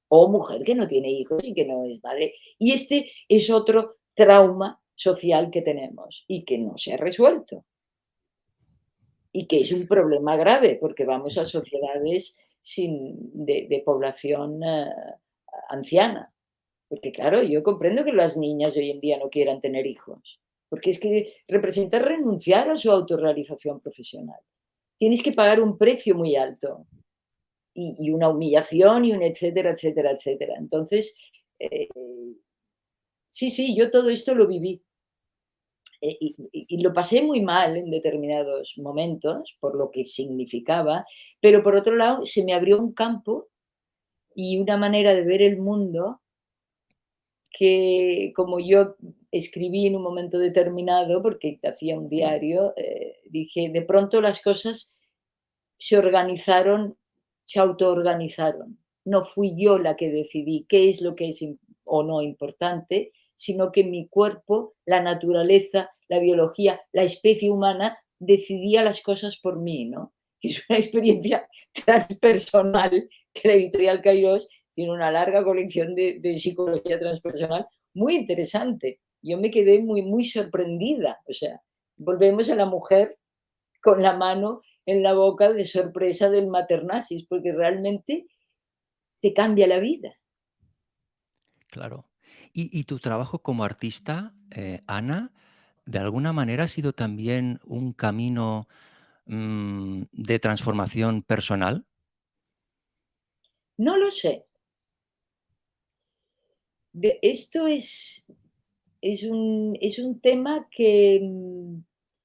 o mujer que no tiene hijos y que no es madre. Y este es otro trauma social que tenemos y que no se ha resuelto y que es un problema grave porque vamos a Es así. sociedades de población anciana. Porque claro, yo comprendo que las niñas de hoy en día no quieran tener hijos, porque es que representa renunciar a su autorrealización profesional. Tienes que pagar un precio muy alto y una humillación y un etcétera, etcétera, etcétera. Entonces, eh, sí, sí, yo todo esto lo viví y lo pasé muy mal en determinados momentos por lo que significaba, pero por otro lado se me abrió un campo y una manera de ver el mundo que como yo escribí en un momento determinado, porque hacía un diario, dije, de pronto las cosas se organizaron, se autoorganizaron. No fui yo la que decidí qué es lo que es o no importante, sino que mi cuerpo, la naturaleza, la biología, la especie humana decidía las cosas por mí, ¿no? es una experiencia transpersonal que la editorial Kairos tiene una larga colección de psicología transpersonal muy interesante. Yo me quedé muy, muy sorprendida. O sea, volvemos a la mujer con la mano en la boca de sorpresa del maternasis, porque realmente te cambia la vida. claro. Y tu trabajo como artista, Ana, de alguna manera ha sido también un camino, de transformación personal? No lo sé. Esto es un tema que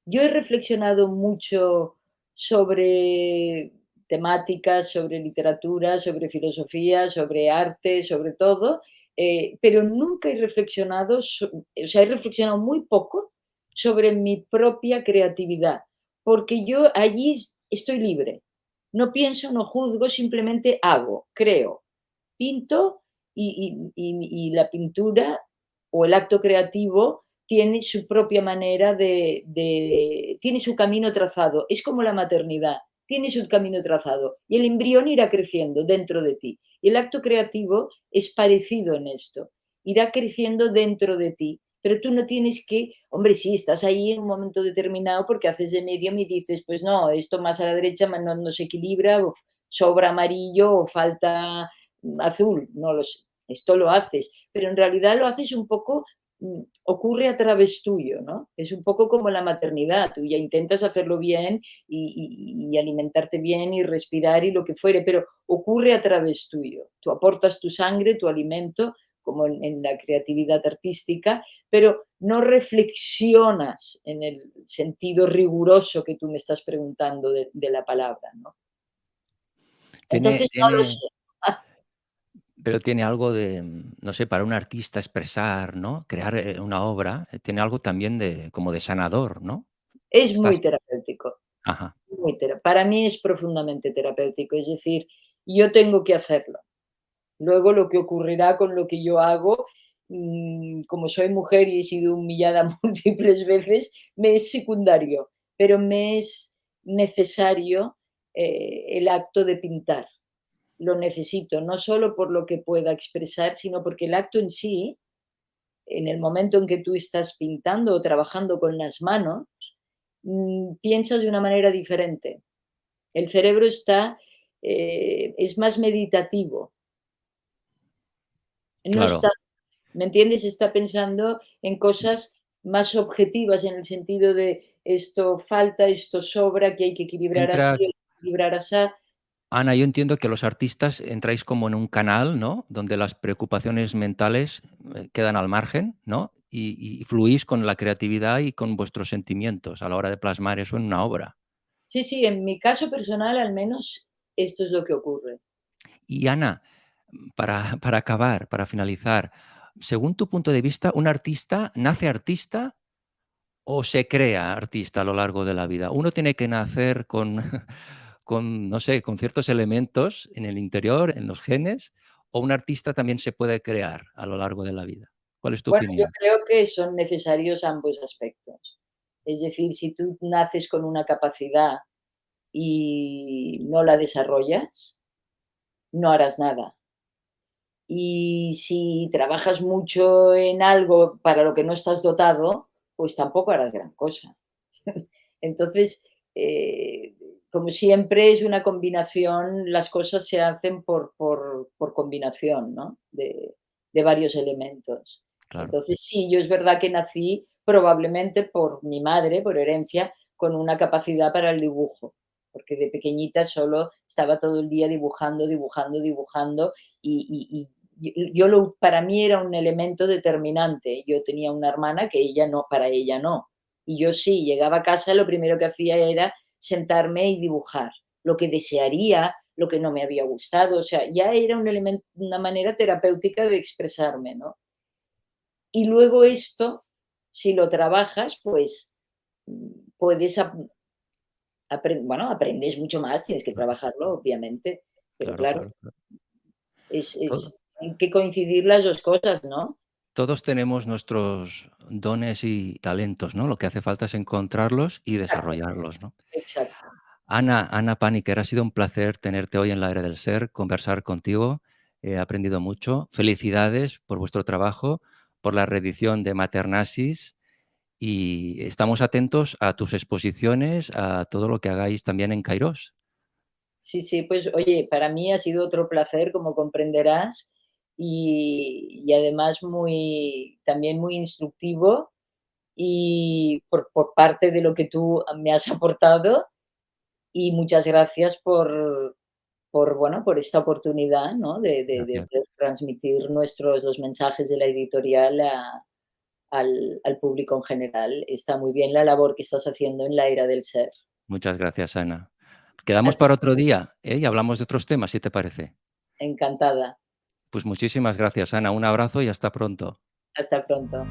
yo he reflexionado mucho sobre temáticas, sobre literatura, sobre filosofía, sobre arte, sobre todo, pero nunca he reflexionado, o sea, he reflexionado muy poco sobre mi propia creatividad, porque yo allí estoy libre. No pienso, no juzgo, simplemente hago, creo, pinto y la pintura o el acto creativo tiene su propia manera tiene su camino trazado. Es como la maternidad, tiene su camino trazado y el embrión irá creciendo dentro de ti. Y el acto creativo es parecido en esto, irá creciendo dentro de ti. Pero tú no tienes que, hombre, sí, estás ahí en un momento determinado porque haces de medium y dices, pues no, esto más a la derecha no se equilibra, o sobra amarillo o falta azul, no lo sé. Esto lo haces, pero en realidad lo haces un poco, ocurre a través tuyo, ¿no? Es un poco como la maternidad, tú ya intentas hacerlo bien y alimentarte bien y respirar y lo que fuere, pero ocurre a través tuyo. Tú aportas tu sangre, tu alimento, como en la creatividad artística, pero no reflexionas en el sentido riguroso que tú me estás preguntando de la palabra, ¿no? Tiene Entonces, no lo tiene sé. pero tiene algo de, no sé, para un artista expresar, ¿no? Crear, una obra, tiene algo también de como de sanador, ¿no? Es muy Estás terapéutico, ajá, para mí es profundamente terapéutico, es decir, yo tengo que hacerlo. Luego lo que ocurrirá con lo que yo hago, como soy mujer y he sido humillada múltiples veces, me es secundario, pero me es necesario, el acto de pintar. Lo necesito, no solo por lo que pueda expresar, sino porque el acto en sí, en el momento en que tú estás pintando o trabajando con las manos, piensas de una manera diferente. El cerebro es más meditativo, no está, claro. ¿me entiendes? Está pensando en cosas más objetivas en el sentido de esto falta, esto sobra, que hay que equilibrar así, Entras hay que equilibrar asá. Ana, yo entiendo que los artistas entráis como en un canal, ¿no? Donde las preocupaciones mentales, quedan al margen, ¿no? Y fluís con la creatividad y con vuestros sentimientos a la hora de plasmar eso en una obra. Sí, sí, en mi caso personal al menos esto es lo que ocurre. Y Ana, para acabar, para finalizar, según tu punto de vista, ¿un artista nace artista o se crea artista a lo largo de la vida? Uno tiene que nacer con, con, no sé, con ciertos elementos en el interior, en los genes, o un artista también se puede crear a lo largo de la vida. ¿Cuál es tu Bueno, yo opinión? creo que son necesarios ambos aspectos. Es decir, si tú naces con una capacidad y no la desarrollas, no harás nada. Y si trabajas mucho en algo para lo que no estás dotado, pues tampoco harás gran cosa. Entonces, eh, como siempre, es una combinación, las cosas se hacen por combinación, ¿no? De varios elementos. Claro, Entonces, sí, yo es verdad que nací probablemente por mi madre, por herencia, con una capacidad para el dibujo, porque de pequeñita solo estaba todo el día dibujando, dibujando, dibujando, para mí era un elemento determinante. Yo tenía una hermana que ella no, para ella no. Y yo sí, llegaba a casa, lo primero que hacía era sentarme y dibujar lo que desearía, lo que no me había gustado, o sea, ya era un elemento, una manera terapéutica de expresarme, ¿no? Y luego esto, si lo trabajas, pues puedes, bueno, aprendes mucho más, tienes que trabajarlo, obviamente, pero claro, claro, claro, claro. Todo- tienen que coincidir las dos cosas, ¿no? todos tenemos nuestros dones y talentos, ¿no? Lo que hace falta es encontrarlos y Exacto, desarrollarlos, ¿no? exacto. Ana Paniker, ha sido un placer tenerte hoy en la Era del Ser, conversar contigo. He aprendido mucho. Felicidades por vuestro trabajo, por la reedición de Maternasis y estamos atentos a tus exposiciones, a todo lo que hagáis también en Cairós. Sí, sí, pues oye, para mí ha sido otro placer, como comprenderás, y además muy, también muy instructivo y por parte de lo que tú me has aportado y muchas gracias bueno, por esta oportunidad, ¿no? De Gracias. poder transmitir los mensajes de la editorial al público en general. Está muy bien la labor que estás haciendo en la era del ser. Muchas gracias, Ana. A Quedamos ti, para otro día, ¿eh? Y hablamos de otros temas, si te parece. encantada. Pues muchísimas gracias, Ana. Un abrazo y hasta pronto. Hasta pronto.